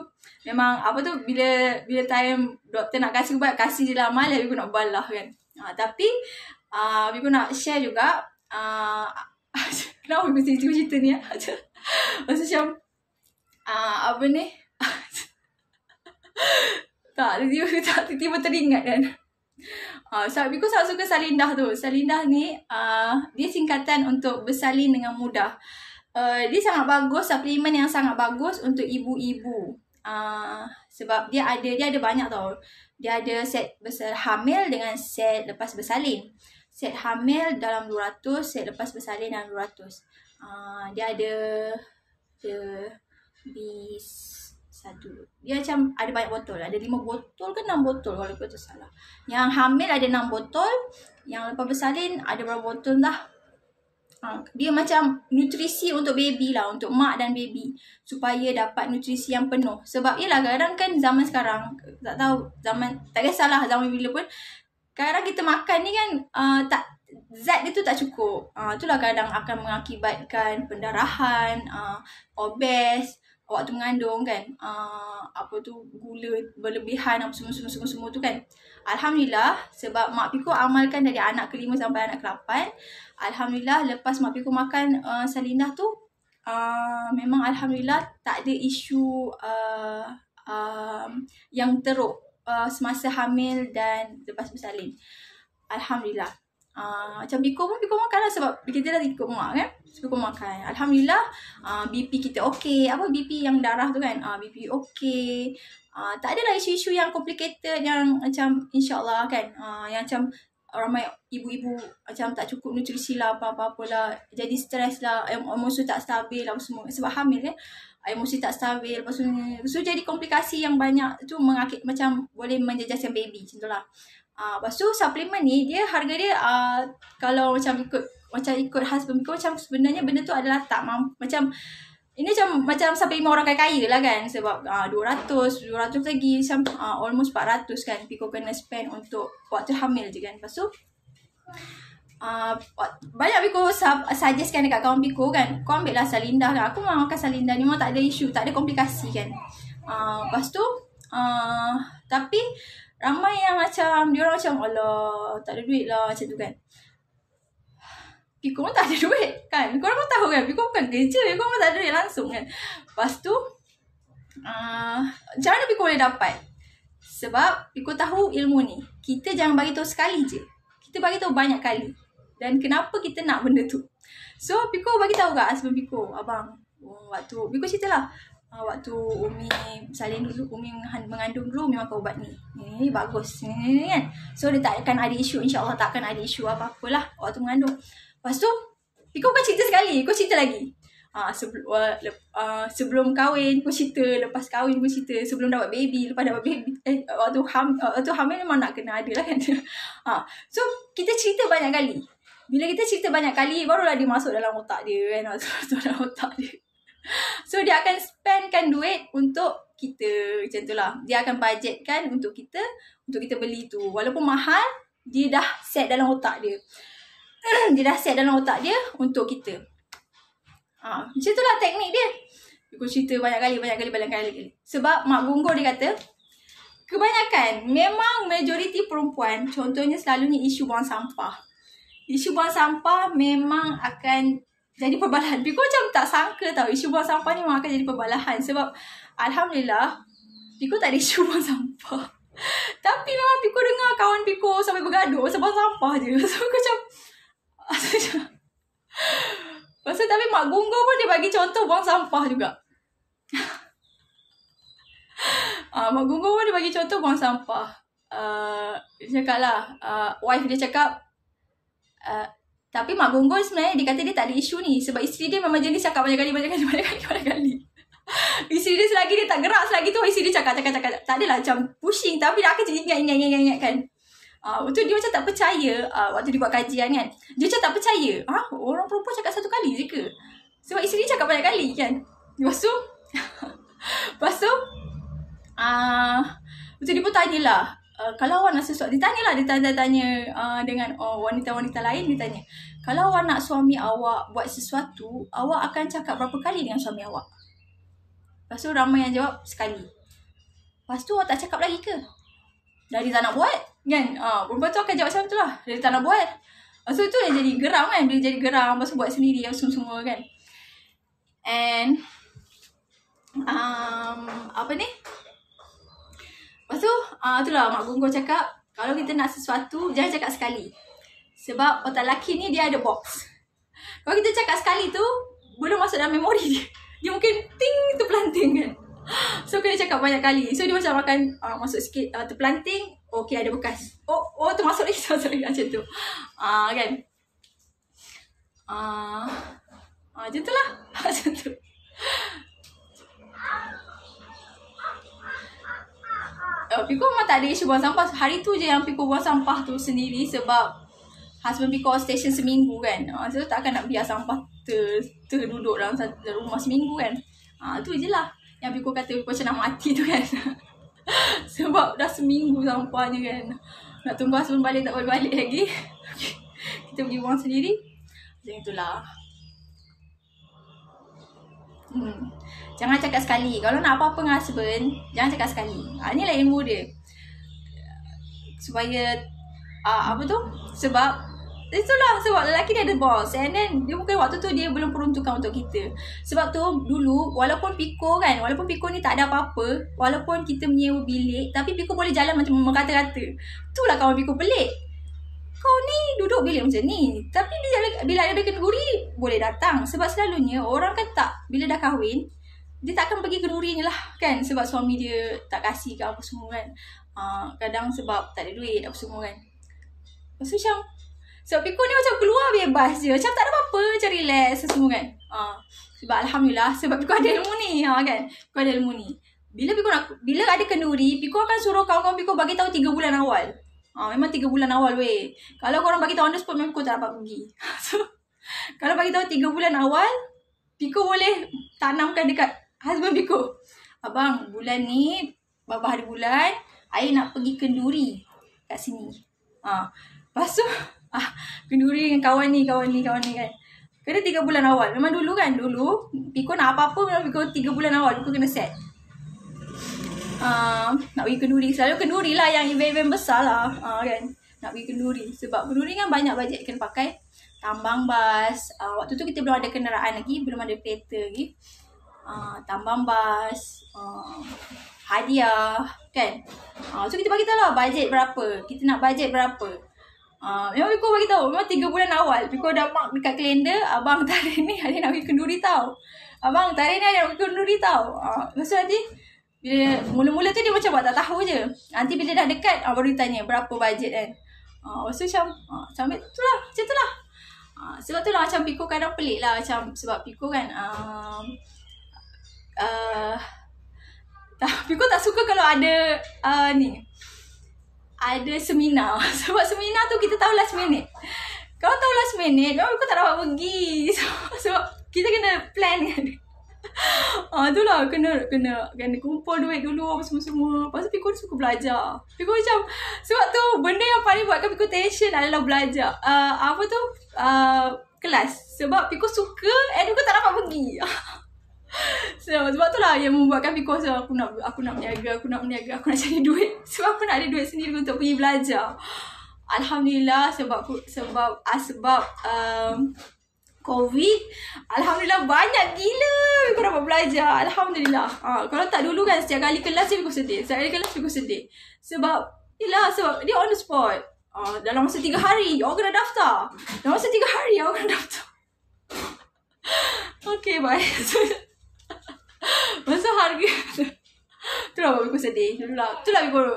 memang apa tu, bila time doktor nak kasih ubat, kasih je lah. Malah Biko nak balah kan. Tapi Biko nak share juga kenapa Biko cerita ni. Lepas tu macam apa ni tiba-tiba teringat kan. So Biko sangat suka Salindah tu. Salindah ni dia singkatan untuk bersalin dengan mudah. Dia sangat bagus, suplemen yang sangat bagus untuk ibu-ibu. Sebab dia ada banyak tau. Dia ada set hamil dengan set lepas bersalin. Set hamil dalam 200, set lepas bersalin dalam 200. Dia ada satu. Dia macam ada banyak botol. Ada 5 botol ke 6 botol kalau aku tak salah. Yang hamil ada 6 botol. Yang lepas bersalin ada berapa botol dah. Dia macam nutrisi untuk baby lah. Untuk mak dan baby. Supaya dapat nutrisi yang penuh. Sebab yelah kadang kan zaman sekarang. Tak tahu tak kisahlah zaman bila pun. Kadang kita makan ni kan zat dia tu tak cukup. Itulah kadang akan mengakibatkan pendarahan, obes waktu mengandung kan. Gula berlebihan, apa semua tu kan. Alhamdulillah sebab mak Piko amalkan dari anak ke-5 sampai anak ke-8. Alhamdulillah lepas mak Piko makan Salindah tu memang alhamdulillah tak ada isu yang teruk semasa hamil dan lepas bersalin. Alhamdulillah. Macam Biko makan lah sebab kita dah ikut mak kan. Biko makan. Alhamdulillah BP kita okey. BP yang darah tu kan. BP okey. Tak adalah isu-isu yang complicated yang macam insyaAllah kan. Yang macam ramai ibu-ibu macam tak cukup nutrisi lah apa-apa lah. Jadi stres lah. Emosi tak stabil lah semua. Sebab hamil kan. Emosi tak stabil. Lepas tu jadi komplikasi yang banyak tu macam boleh menjejaskan baby. Macam tu lah. Lepas tu suplemen ni dia harga dia kalau macam ikut husband Biko macam sebenarnya benda tu adalah tak mampu. Macam ini macam sampai 5 orang kaya lah kan. Sebab 200 lagi macam almost 400 kan Biko kena spend untuk waktu hamil je kan. Lepas tu banyak Biko suggestkan dekat kawan Biko kan, kau ambil lah Salindah kan. Aku memang makan Salindah ni memang tak ada isu, tak ada komplikasi kan. Lepas tu tapi ramai yang macam diorang macam alah tak ada duit lah macam tu kan. Biko pun tak ada duit kan. Korang pun tahu kan Biko bukan kerja, Biko pun tak ada duit langsung kan. Lepas tu macam mana Biko boleh dapat? Sebab Biko tahu ilmu ni kita jangan bagi tahu sekali je. Kita bagi tahu banyak kali. Dan kenapa kita nak benda tu. So Biko bagi tahu kat husband Biko, abang waktu Biko cerita lah waktu Umi salin dulu, Umi mengandung dulu, Umi makan ubat ni. Ni bagus. Ni kan. So dia tak akan ada isu, insya-Allah tak akan ada isu apa-apalah waktu mengandung. Lepas tu Piko kan cerita sekali, kau cerita lagi. Sebelum kahwin kau cerita, lepas kahwin kau cerita, sebelum dapat baby, lepas dapat baby, waktu hamil memang nak kena ada lah kan. So kita cerita banyak kali. Bila kita cerita banyak kali, barulah dia masuk dalam otak dia kan. Masuk dalam otak dia. So dia akan spendkan duit untuk kita, macam tu lah. Dia akan budgetkan untuk kita beli tu. Walaupun mahal, dia dah set dalam otak dia. Dia dah set dalam otak dia untuk kita. Macam tu lah teknik dia. Aku cerita banyak kali. Sebab Mak Gonggo dia kata, kebanyakan, memang majoriti perempuan, contohnya selalunya isu buang sampah. Isu buang sampah memang akan jadi perbalahan. Piko macam tak sangka tau isu buang sampah ni memang akan jadi perbalahan. Sebab Alhamdulillah Piko tak ada isu buang sampah. Tapi memang Piko dengar kawan Piko sampai bergaduh pasal buang sampah je. So aku macam pasal tapi Mak Gonggo pun dia bagi contoh buang sampah juga. Mak Gonggo pun dia bagi contoh buang sampah. Dia cakap lah, wife dia cakap, tapi Mak Gonggo sebenarnya dia kata dia tak ada isu ni. Sebab isteri dia memang jenis cakap banyak kali. Isteri dia selagi dia tak gerak, selagi tu isteri dia cakap. Tak adalah macam pushing, tapi dia akan ingat kan. Waktu dia macam tak percaya, waktu dia buat kajian kan. Dia macam tak percaya. Orang perempuan cakap satu kali je ke? Sebab isteri dia cakap banyak kali kan. Lepas tu dia pun tanyalah, kalau awak nak sesuatu, dia tanya dengan wanita-wanita lain, dia tanya, kalau awak nak suami awak buat sesuatu, awak akan cakap berapa kali dengan suami awak? Lepas tu ramai yang jawab, sekali. Lepas tu awak tak cakap lagi ke? Dari tak nak buat kan. Perempuan tu akan jawab macam tu lah, dari tak nak buat. Lepas tu yang jadi geram kan. Bila jadi geram, lepas tu buat sendiri semua kan. And apa ni, lepas tu itulah Mak Gonggo cakap, kalau kita nak sesuatu, jangan cakap sekali. Sebab otak lelaki ni dia ada box. Kalau kita cakap sekali tu, belum masuk dalam memori dia. Dia mungkin ting terpelanting kan. So kena cakap banyak kali. So dia macam akan masuk sikit, terpelanting, okay ada bekas. Termasuk lagi macam tu. Kan. Macam tu lah. Macam tu. Piko memang tak ada isu buang sampah. Hari tu je yang Piko buang sampah tu sendiri. Sebab husband Piko station seminggu kan. So takkan nak biar sampah terduduk dalam rumah seminggu kan. Tu je lah yang Piko kata Piko macam nak mati tu kan. Sebab dah seminggu sampahnya kan. Nak tunggu husband balik tak boleh balik lagi. Kita pergi buang sendiri. Macam itulah. Jangan cakap sekali. Kalau nak apa-apa dengan husband, jangan cakap sekali. Inilah ilmu dia. Supaya apa tu? Sebab itulah, sebab lelaki dia ada boss. And then dia mungkin waktu tu dia belum peruntukan untuk kita. Sebab tu dulu walaupun Piko ni tak ada apa-apa, walaupun kita menyewa bilik, tapi Piko boleh jalan macam merata-rata. Itulah kawan Piko pelik. Kau ni duduk bilik macam ni, tapi bila ada kenduri boleh datang. Sebab selalunya orang kan tak, bila dah kahwin, dia tak akan pergi kendurinya lah kan. Sebab suami dia tak kasih ke apa semua kan. Kadang sebab tak ada duit apa semua kan. Lepas tu macam, sebab Piko ni macam keluar bebas je, macam tak ada apa-apa, macam relax semua kan. Sebab Alhamdulillah, sebab Piko ada ilmu ni kan. Piko ada ilmu ni. Bila ada kenduri, Piko akan suruh kawan-kawan Piko bagi tahu 3 bulan awal. Memang 3 bulan awal weh. Kalau korang bagi tahu on the spot, memang Piko tak dapat pergi. So kalau bagi tahu 3 bulan awal, Piko boleh tanamkan dekat husband Piko, abang bulan ni berapa hari bulan, I nak pergi kenduri kat sini. Lepas tu kenduri dengan kawan ni kan. Kena 3 bulan awal. Memang dulu Piko nak apa-apa, memang Piko 3 bulan awal Piko kena set. Nak pergi kenduri. Selalu kenduri lah yang event-event besar lah kan. Nak pergi kenduri. Sebab kenduri kan banyak bajet kena pakai. Tambang bas. Waktu tu kita belum ada kenderaan lagi, belum ada kereta lagi. Tambang bas, hadiah kan. So kita bagi tahu lah bajet berapa, kita nak bajet berapa. Memang Piko bagi tahu. Memang 3 bulan awal Piko dah mark dekat kalender, abang tarik ni hari nak pergi kenduri tau. Abang tarik ni hari nak pergi kenduri tau. Lepas tu nanti bila mula-mula tu dia macam buat tak tahu je. Nanti bila dah dekat baru ditanya berapa bajet kan. Lepas tu macam tu lah. Sebab tu lah macam Piko kadang pelik lah. Macam sebab Piko kan Piko tak suka kalau ada ada seminar. Sebab seminar tu kita tahu last minute. Kalau tahu last minute memang Piko tak dapat pergi. Sebab kita kena plan kan. Itulah kena kumpul duit dulu apa semua. Lepas tu Piko suka belajar. Piko macam sebab tu benda yang paling buatkan Piko tension adalah belajar. Kelas. Sebab Piko suka and Piko tak dapat pergi. Sebab tu lah yang membuatkan Piko aku nak berniaga, aku nak cari duit. Sebab aku nak ada duit sendiri untuk pergi belajar. Alhamdulillah sebab COVID, alhamdulillah banyak gila Piko dapat belajar. Alhamdulillah. Kalau tak dulu kan setiap kali kelas Piko sedih. Sebab dia on the spot. Dalam masa 3 hari awak kena daftar. Okay, bye. Masa harga tu lah Piko sedih. Tu lah Piko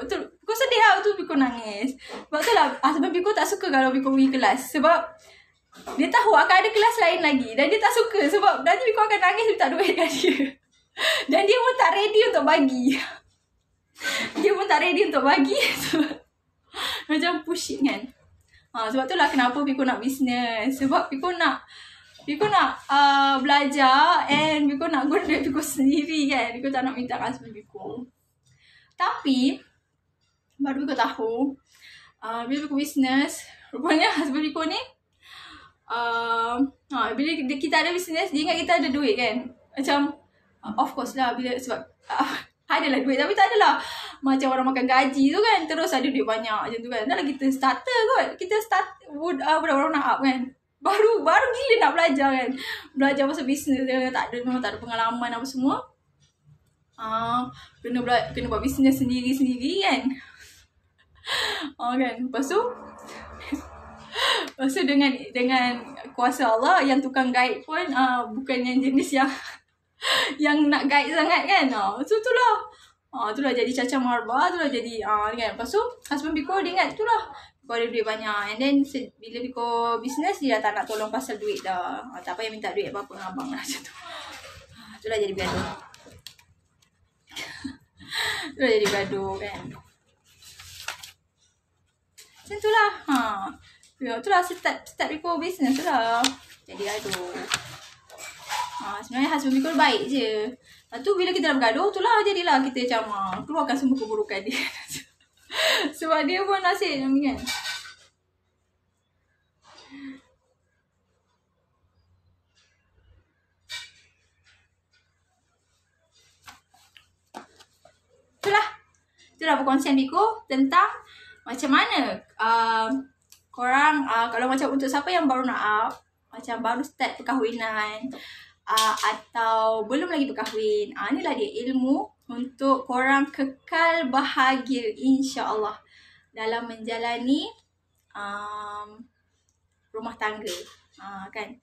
sedih lah. Tu Piko nangis. Sebab tu lah sebab Piko tak suka kalau Piko pergi kelas. Sebab dia tahu akan ada kelas lain lagi. Dan dia tak suka. Sebab nanti Piko akan nangis minta duit kat dia. Dan dia pun tak ready untuk bagi. Macam pushing kan. Sebab tu lah kenapa Piko nak bisnes. Sebab Piko nak belajar and Piko nak guna duit Piko sendiri kan. Piko tak nak minta husband Piko. Tapi baru Piko tahu bila Piko bisnes, rupanya husband Piko ni bila kita ada bisnes, dia ingat kita ada duit kan. Macam of course lah sebab adalah duit tapi tak adalah macam orang makan gaji tu kan terus ada duit banyak macam tu kan. Dah lah kita starter kot. Kita budak-budak nak up kan. Baru gila nak belajar kan. Belajar pasal bisnes memang tak ada pengalaman apa semua. Kena buat bisnes sendiri kan. Kan. Lepas tu dengan kuasa Allah yang tukang guide pun bukan yang jenis yang nak guide sangat kan. Itulah jadi Caca Marba, itulah jadi kan. Lepas tu husband Piko dia ingat itulah Piko ada duit banyak. And then bila Piko bisnes dia dah tak nak tolong pasal duit dah. Tak payah minta duit apa-apa dengan abang lah macam tu. Itulah jadi bergaduh. Itulah jadi bergaduh kan. Macam tu lah. Itulah start Piko bisnes tu lah. Jadi gaduh. Sebenarnya husband Piko baik je. Lepas tu bila kita dah bergaduh tu lah jadilah kita macam keluarkan semua keburukan dia. Sebab dia pun nasib macam ni kan. Itulah perkongsian Piko tentang macam mana korang kalau macam untuk siapa yang baru nak up, macam baru start perkahwinan atau belum lagi berkahwin, inilah dia ilmu untuk korang kekal bahagia insya-Allah dalam menjalani rumah tangga. Kan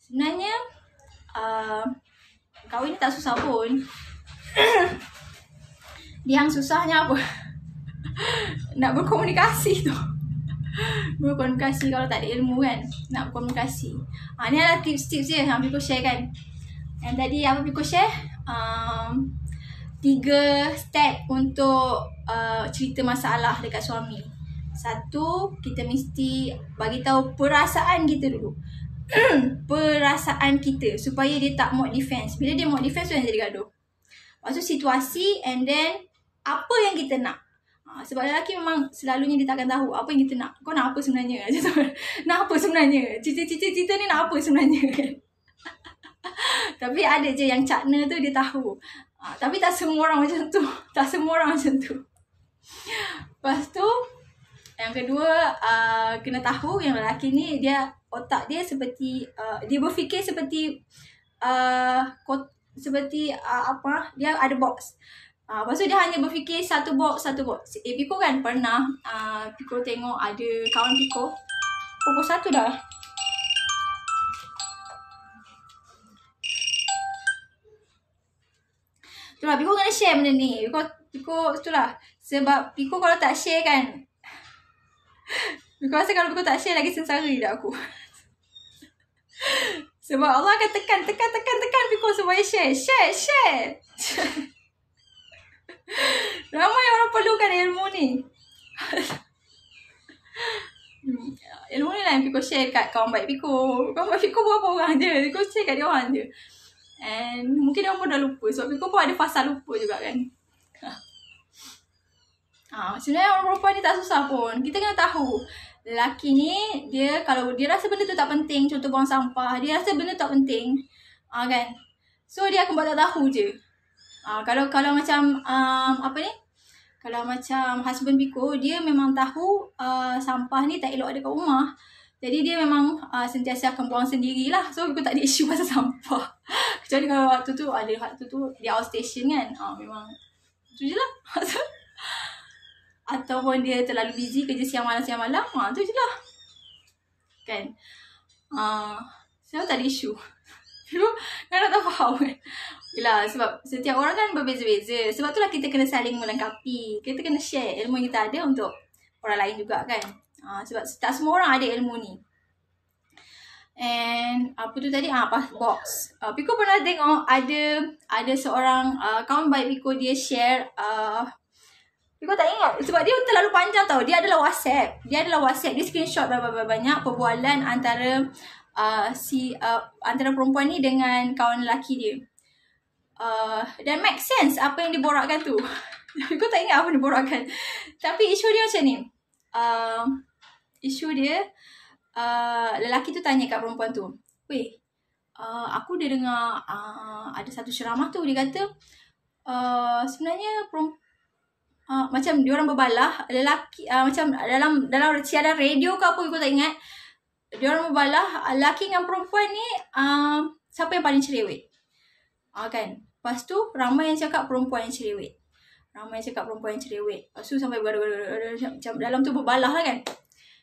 sebenarnya kahwin ni tak susah pun. Dia yang susahnya apa? Nak berkomunikasi tu. Berkomunikasi kalau tak ada ilmu kan. Nak berkomunikasi. Ni adalah tips-tips je yang Piko share kan. Yang tadi apa Piko share? 3 step untuk cerita masalah dekat suami. 1, kita mesti bagi tahu perasaan kita dulu. Perasaan kita supaya dia tak mode defense. Bila dia mode defense tu yang jadi gaduh. Lepas tu situasi and then apa yang kita nak. Sebab lelaki memang selalunya dia takkan tahu apa yang kita nak. Kau nak apa sebenarnya? Nak apa sebenarnya? Cita-cita ni nak apa sebenarnya kan? Tapi ada je yang cakna tu dia tahu. Tapi tak semua orang macam tu. Lepas tu yang kedua, kena tahu yang lelaki ni dia otak dia seperti dia berfikir seperti dia ada box. Lepas tu dia hanya berfikir satu box. Piko kan pernah Piko tengok ada kawan Piko pukul 1 dah. Itulah Piko kena share benda ni. Piko itulah. Sebab Piko kalau tak share kan, Piko rasa kalau Piko tak share lagi sengsara dah aku. Sebab Allah akan tekan Piko supaya share. Ramai orang perlukan ilmu ni. Ilmu ni lah yang Piko share kat kawan baik Piko. Kawan baik Piko berapa orang je. Piko share kat dia orang je. And mungkin dia orang pun dah lupa. Sebab Piko pun ada fasa lupa juga kan. Sebenarnya orang perempuan ni tak susah pun. Kita kena tahu lelaki ni, dia kalau dia rasa benda tu tak penting, contoh buang sampah, dia rasa benda tu tak penting, kan, so dia akan buat tak tahu je. Kalau macam kalau macam husband Piko, dia memang tahu sampah ni tak elok ada kat rumah, jadi dia memang sentiasa akan buang sendirilah. So Piko tak ada isu pasal sampah. Kecuali kalau waktu tu dia outstation kan, memang tu je lah. Ataupun dia terlalu busy kerja siang malam, tu je lah kan. Saya tak ada isu. Kan tak faham kan. Yelah, sebab setiap orang kan berbeza-beza. Sebab itulah kita kena saling melengkapi. Kita kena share ilmu yang kita ada untuk orang lain juga kan. Sebab tak semua orang ada ilmu ni. And apa tu tadi? Box. Piko pernah tengok ada seorang kawan baik Piko, dia share Piko tak ingat sebab dia terlalu panjang tau. Dia adalah WhatsApp. Dia screenshot banyak perbualan antara antara perempuan ni dengan kawan lelaki dia. Dan make sense apa yang diborakkan tu. Piko tak ingat apa yang diborakkan. Tapi isu dia macam ni. Isu dia lelaki tu tanya kat perempuan tu, "Weh, aku dah dengar ada satu ceramah tu, dia kata sebenarnya macam diorang berbalah lelaki, macam dalam siaran radio ke apa, aku tak ingat, diorang berbalah lelaki dengan perempuan ni siapa yang paling cerewet, kan. Lepas tu ramai yang cakap perempuan yang cerewet. Lepas tu sampai macam dalam tu berbalah lah kan.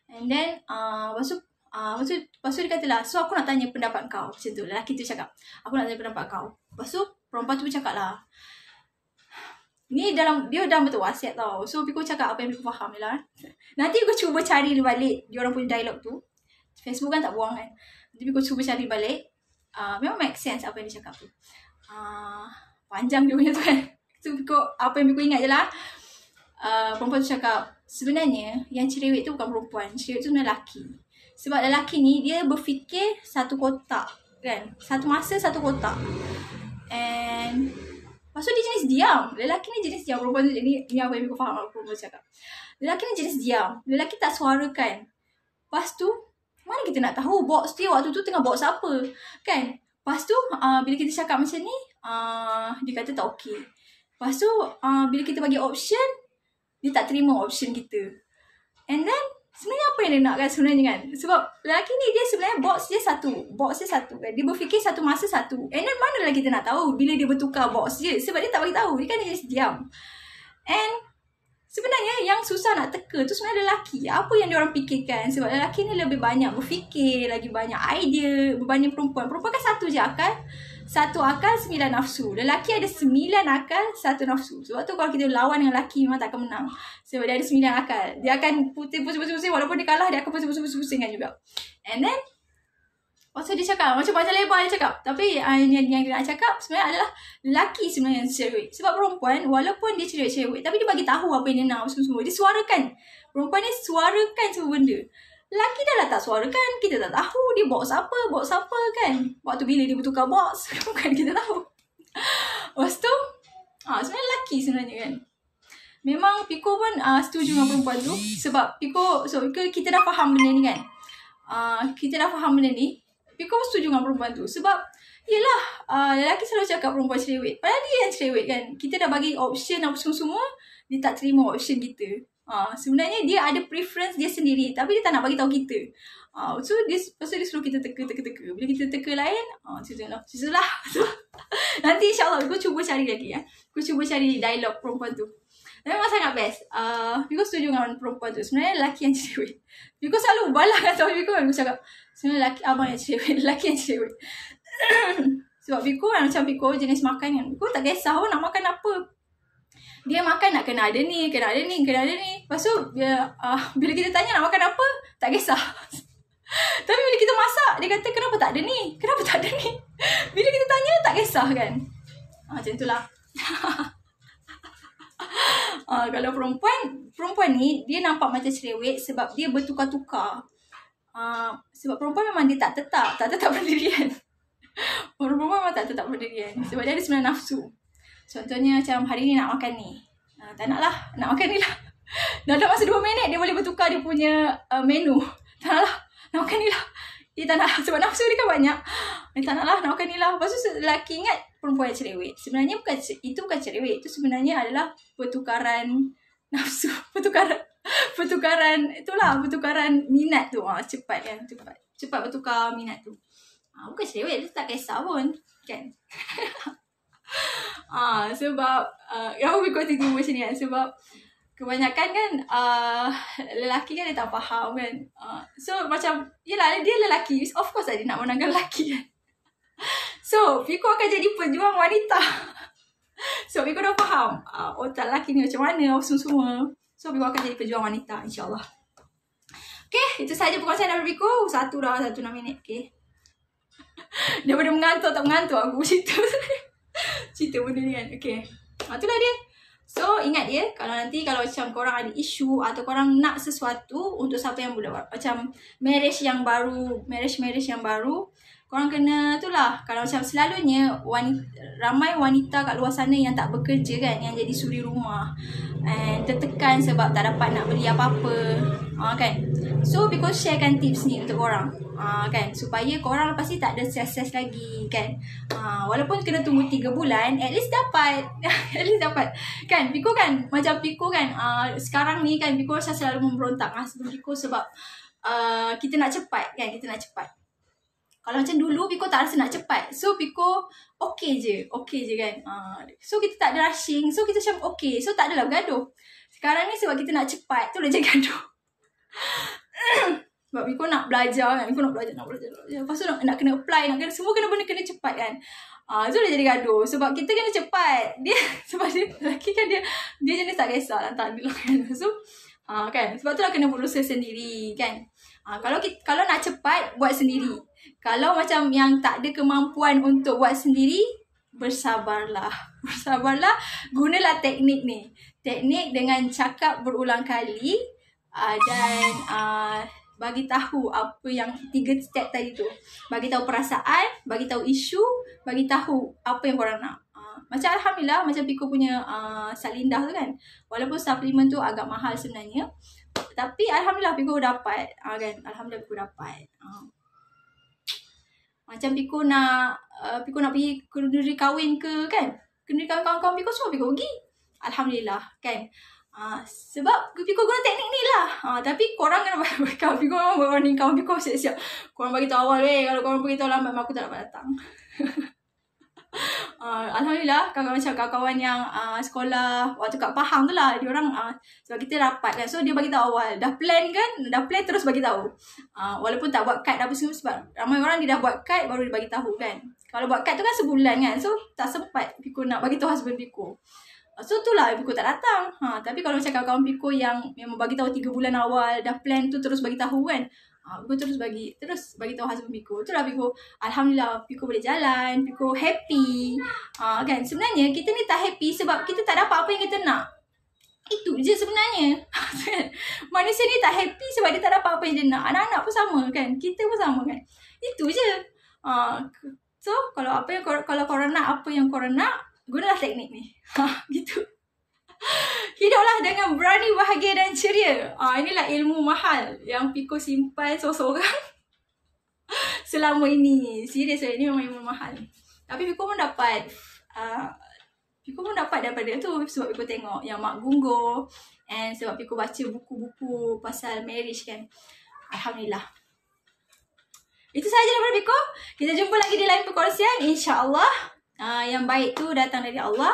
And then lepas tu dia kata lah, "So aku nak tanya pendapat kau." Macam tu lelaki tu cakap, "Aku nak tanya pendapat kau." Lepas tu perempuan tu cakap lah, ni dia dalam bentuk WhatsApp tau. So Piko cakap apa yang Piko faham je lah. Nanti Piko cuba cari balik diorang punya dialog tu. Facebook kan tak buang kan. Nanti Piko cuba cari balik. Memang make sense apa yang dia cakap tu. Panjang dia punya tu kan. So apa yang Piko ingat je lah. Perempuan tu cakap, sebenarnya yang cerewet tu bukan perempuan. Cerewet tu sebenarnya lelaki. Sebab lelaki ni dia berfikir satu kotak kan. Satu masa satu kotak. And lepas tu dia jenis diam. Lelaki ni jenis diam. Perempuan tu ni apa yang aku faham perempuan cakap. Lelaki ni jenis diam. Lelaki tak suarakan. Lepas tu mana kita nak tahu box dia waktu tu tengah box apa kan. Lepas tu bila kita cakap macam ni, dia kata tak okey. Lepas tu bila kita bagi option, dia tak terima option kita. And then sebenarnya apa yang dia nak kan sebenarnya kan. Sebab lelaki ni dia sebenarnya box dia satu kan. Dia berfikir satu masa satu. And then mana lagi kita nak tahu bila dia bertukar box dia. Sebab dia tak bagi tahu. Dia kan dia just diam. And sebenarnya yang susah nak teka tu sebenarnya lelaki. Apa yang dia orang fikirkan. Sebab lelaki ni lebih banyak berfikir, lagi banyak idea berbanding perempuan. Perempuan kan satu je akal. Satu akal, 9 nafsu. Lelaki ada 9 akal, 1 nafsu. Sebab tu kalau kita lawan dengan lelaki memang tak akan menang. Sebab dia ada 9 akal. Dia akan pusing-pusing. Walaupun dia kalah, dia akan pusing-pusing juga. And then lepas dia cakap macam panjang lebar dia cakap. Tapi yang dia nak cakap sebenarnya adalah lelaki sebenarnya yang cerewet. Sebab perempuan walaupun dia cerewet, tapi dia bagi tahu apa yang dia nak semua. Dia suarakan. Perempuan ni suarakan semua benda. Lelaki dah lah tak suarakan. Kita tak tahu dia box apa kan. Waktu bila dia bertukar box, bukan kita tahu. Lepas tu sebenarnya lelaki sebenarnya kan. Memang Piko pun setuju dengan perempuan tu. Sebab Piko kita dah faham benda ni kan. Piko setuju dengan perempuan tu. Sebab yelah lelaki selalu cakap perempuan cerewet. Padahal dia yang cerewet kan. Kita dah bagi option apa semua. Dia tak terima option kita. Sebenarnya dia ada preference dia sendiri. Tapi dia tak nak bagi tahu kita. So lepas tu dia suruh kita teka. Bila kita teka lain, macam tu lah. Nanti insyaAllah aku cuba cari lagi ya. Aku Aku cuba cari dialog perempuan tu. Memang sangat best. Piko setuju dengan perempuan tu. Sebenarnya lelaki yang cerewet. Piko selalu balas kat Piko kan. Aku cakap, sebenarnya lelaki abang yang cerewet. Lelaki yang cerewet. Sebab Piko kan macam Piko jenis makan kan. Piko tak kisah pun nak makan apa. Dia makan nak kena ada ni, kena ada ni, kena ada ni. Lepas tu, bila kita tanya nak makan apa, tak kisah. Tapi bila kita masak, dia kata kenapa tak ada ni? Kenapa tak ada ni? Bila kita tanya, tak kisah kan? Macam itulah. Kalau perempuan ni, dia nampak macam cerewet sebab dia bertukar-tukar. Sebab perempuan memang dia tak tetap pendirian. Perempuan memang tak tetap pendirian. Sebab dia ada 9 nafsu. Contohnya macam hari ni nak makan ni. Tak nak lah, nak makan ni lah. Dalam masa 2 minit, dia boleh bertukar dia punya menu. Tak nak lah, nak makan ni lah. Dia tak nak lah, sebab nafsu dia kan banyak. Dia tak nak lah, nak makan ni lah. Lepas tu lelaki ingat perempuan yang cerewet. Sebenarnya itu bukan cerewet. Itu sebenarnya adalah pertukaran nafsu. Pertukaran minat tu. Cepat kan, cepat bertukar minat tu. Bukan cerewet, dia tak kisah pun. Kan? Sebab aku Piko tiba macam ni kan. Sebab kebanyakan kan lelaki kan dia tak faham kan. So macam yelah dia lelaki, of course lah dia nak menangkan lelaki kan. So Piko akan jadi pejuang wanita. So Piko dah faham otak lelaki ni macam mana semua. So Piko akan jadi pejuang wanita, insyaAllah. Okay, itu sahaja perkongsian dari Piko. 1 minit. Okay. Daripada mengantuk tak mengantuk aku cerita benda ni kan. Okay, itulah dia. So ingat dia, kalau macam korang ada isu atau korang nak sesuatu untuk siapa yang budak macam marriage yang baru, korang kena itulah. Kalau macam selalunya ramai wanita kat luar sana yang tak bekerja kan, yang jadi suri rumah and tertekan sebab tak dapat nak beli apa-apa kan. So Piko sharekan tips ni untuk korang kan, supaya korang lepas ni tak ada stress lagi kan. Walaupun kena tunggu 3 bulan, at least dapat kan. Piko kan macam Piko kan sekarang ni kan Piko selalu memberontak sebelum Piko sebab kita nak cepat kan, Kalau macam dulu Piko tak rasa nak cepat. So Piko okay je kan. So kita tak ada rushing. So kita macam okay. So tak adalah bergaduh. Sekarang ni sebab kita nak cepat, tu dah jadi gaduh. Sebab Piko nak belajar kan. Piko nak belajar. Lepas tu nak kena apply, semua benda kena cepat kan. So dah jadi gaduh. Sebab kita kena cepat. Sebab dia lelaki kan dia jenis tak kisah lah, tak ada kan. So kan, sebab tu lah kena berusaha sendiri kan. Kalau nak cepat, buat sendiri. Kalau macam yang tak ada kemampuan untuk buat sendiri, bersabarlah. Gunalah teknik ni. Teknik dengan cakap berulang kali dan bagi tahu apa yang 3 step tadi tu. Bagi tahu perasaan, bagi tahu isu, bagi tahu apa yang korang nak. Macam Alhamdulillah, macam Piko punya Salindah tu kan. Walaupun suplemen tu agak mahal sebenarnya, tapi Alhamdulillah Piko dapat kan. Alhamdulillah Piko dapat. Macam Piko nak pergi kenduri kahwin ke kan. Kenduri kahwin kawan-kawan Piko, semua Piko pergi. Alhamdulillah kan. Sebab Piko guna teknik ni lah. Tapi korang kena kawan Piko memang ni kawan Piko siap-siap. Korang bagi tahu awal kalau korang bagi tahu lambat, aku tak dapat datang. Alhamdulillah kawan-kawan yang sekolah waktu kat Pahang tu lah, dia orang sebab kita rapat kan, so dia bagi tahu awal, dah plan terus bagi tahu. Walaupun tak buat kad apa semua, sebab ramai orang dia dah buat kad baru dia bagi tahu kan. Kalau buat kad tu kan sebulan kan, so tak sempat Piko nak bagi tahu husband Piko. So tu lah Piko tak datang. Tapi kalau macam kawan-kawan Piko yang memang bagi tahu 3 bulan awal, dah plan tu terus bagi tahu kan. Piko terus bagi tahu husband Piko. Itulah Piko, Alhamdulillah Piko boleh jalan, Piko happy. Kan sebenarnya kita ni tak happy sebab kita tak dapat apa yang kita nak. Itu je sebenarnya. Manusia ni tak happy sebab dia tak dapat apa yang dia nak. Anak-anak pun sama kan, kita pun sama kan. Itu je. So kalau korang nak apa yang korang nak, gunalah teknik ni. Gitu. Hiduplah dengan berani, bahagia dan ceria. Inilah ilmu mahal yang Piko simpan seorang-seorang selama ini. Serius, ini memang ilmu mahal. Tapi Piko pun dapat daripada tu sebab Piko tengok yang Mak Gunggo, and sebab Piko baca buku-buku pasal marriage kan. Alhamdulillah. Itu sahaja daripada Piko. Kita jumpa lagi di lain perkongsian, insya-Allah. Yang baik tu datang dari Allah.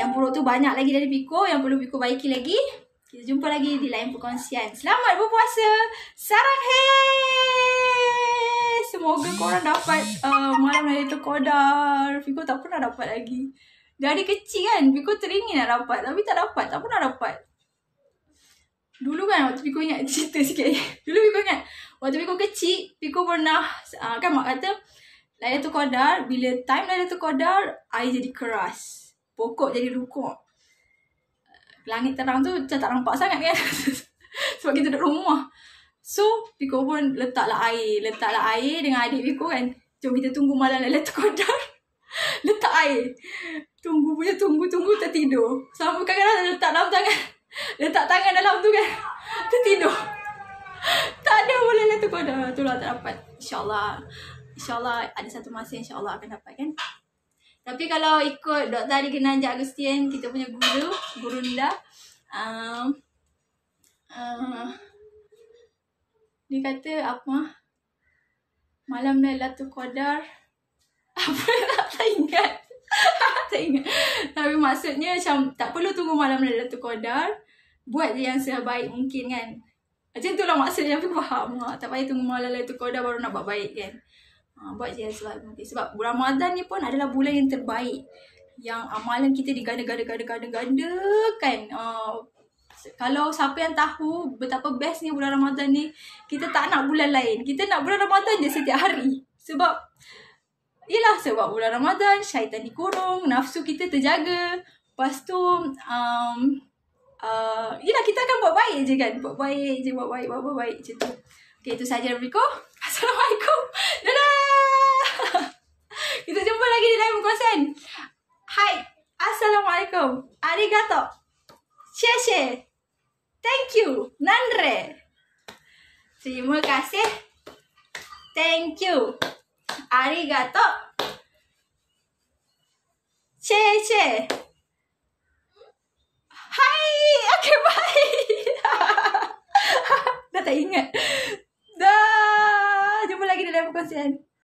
Yang buruk tu banyak lagi dari Piko, yang perlu Piko baiki lagi. Kita jumpa lagi di lain perkongsian. Selamat berpuasa. Sarang hey. Semoga korang dapat malam Lailatul Qadar. Piko tak pernah dapat lagi. Dari kecil kan Piko teringin nak dapat, tapi tak dapat, tak pernah dapat. Dulu kan waktu Piko ingat cerita sikit. Dulu Piko ingat waktu Piko kecil, Piko pernah kan mak kata Lailatul Qadar, bila time Lailatul Qadar, air jadi keras, pokok jadi rukuk, langit terang tu macam tak nampak sangat kan. Sebab kita duduk rumah. So Piko pun letaklah air dengan adik Piko kan. Jom kita tunggu malam Lailatul Qadar. Letak air, tunggu tertidur. Sampai kadang-kadang letak tangan dalam tu kan, tertidur. Tak ada boleh Lailatul Qadar. Itulah tak dapat. InsyaAllah ada satu masa insyaAllah akan dapat kan. Tapi kalau ikut Dr. Adi Genanja Agustian, kita punya guru Nda, dia kata apa, malam Lailatul Qadar apa, tak ingat. Tak ingat. Tapi maksudnya macam tak perlu tunggu malam Lailatul Qadar, buat je yang sebaik mungkin kan. Macam itulah maksudnya, aku faham. Tak payah tunggu malam Lailatul Qadar baru nak buat baik kan. Buat je yang sebaik mungkin. Sebab bulan Ramadan ni pun adalah bulan yang terbaik, yang amalan kita diganda-ganda kan. Kalau siapa yang tahu betapa bestnya bulan Ramadan ni, kita tak nak bulan lain. Kita nak bulan Ramadan je setiap hari. Sebab bulan Ramadan syaitan dikurung, nafsu kita terjaga. Lepas tu kita akan buat baik je kan. Buat baik macam tu. Okay, itu sahaja dari Piko. Assalamualaikum. Dadah. Kita jumpa lagi di lain perkongsian. Hai. Assalamualaikum. Arigato. Sheshe. Thank you. Nandre. Terima kasih. Thank you. Arigato. Sheshe.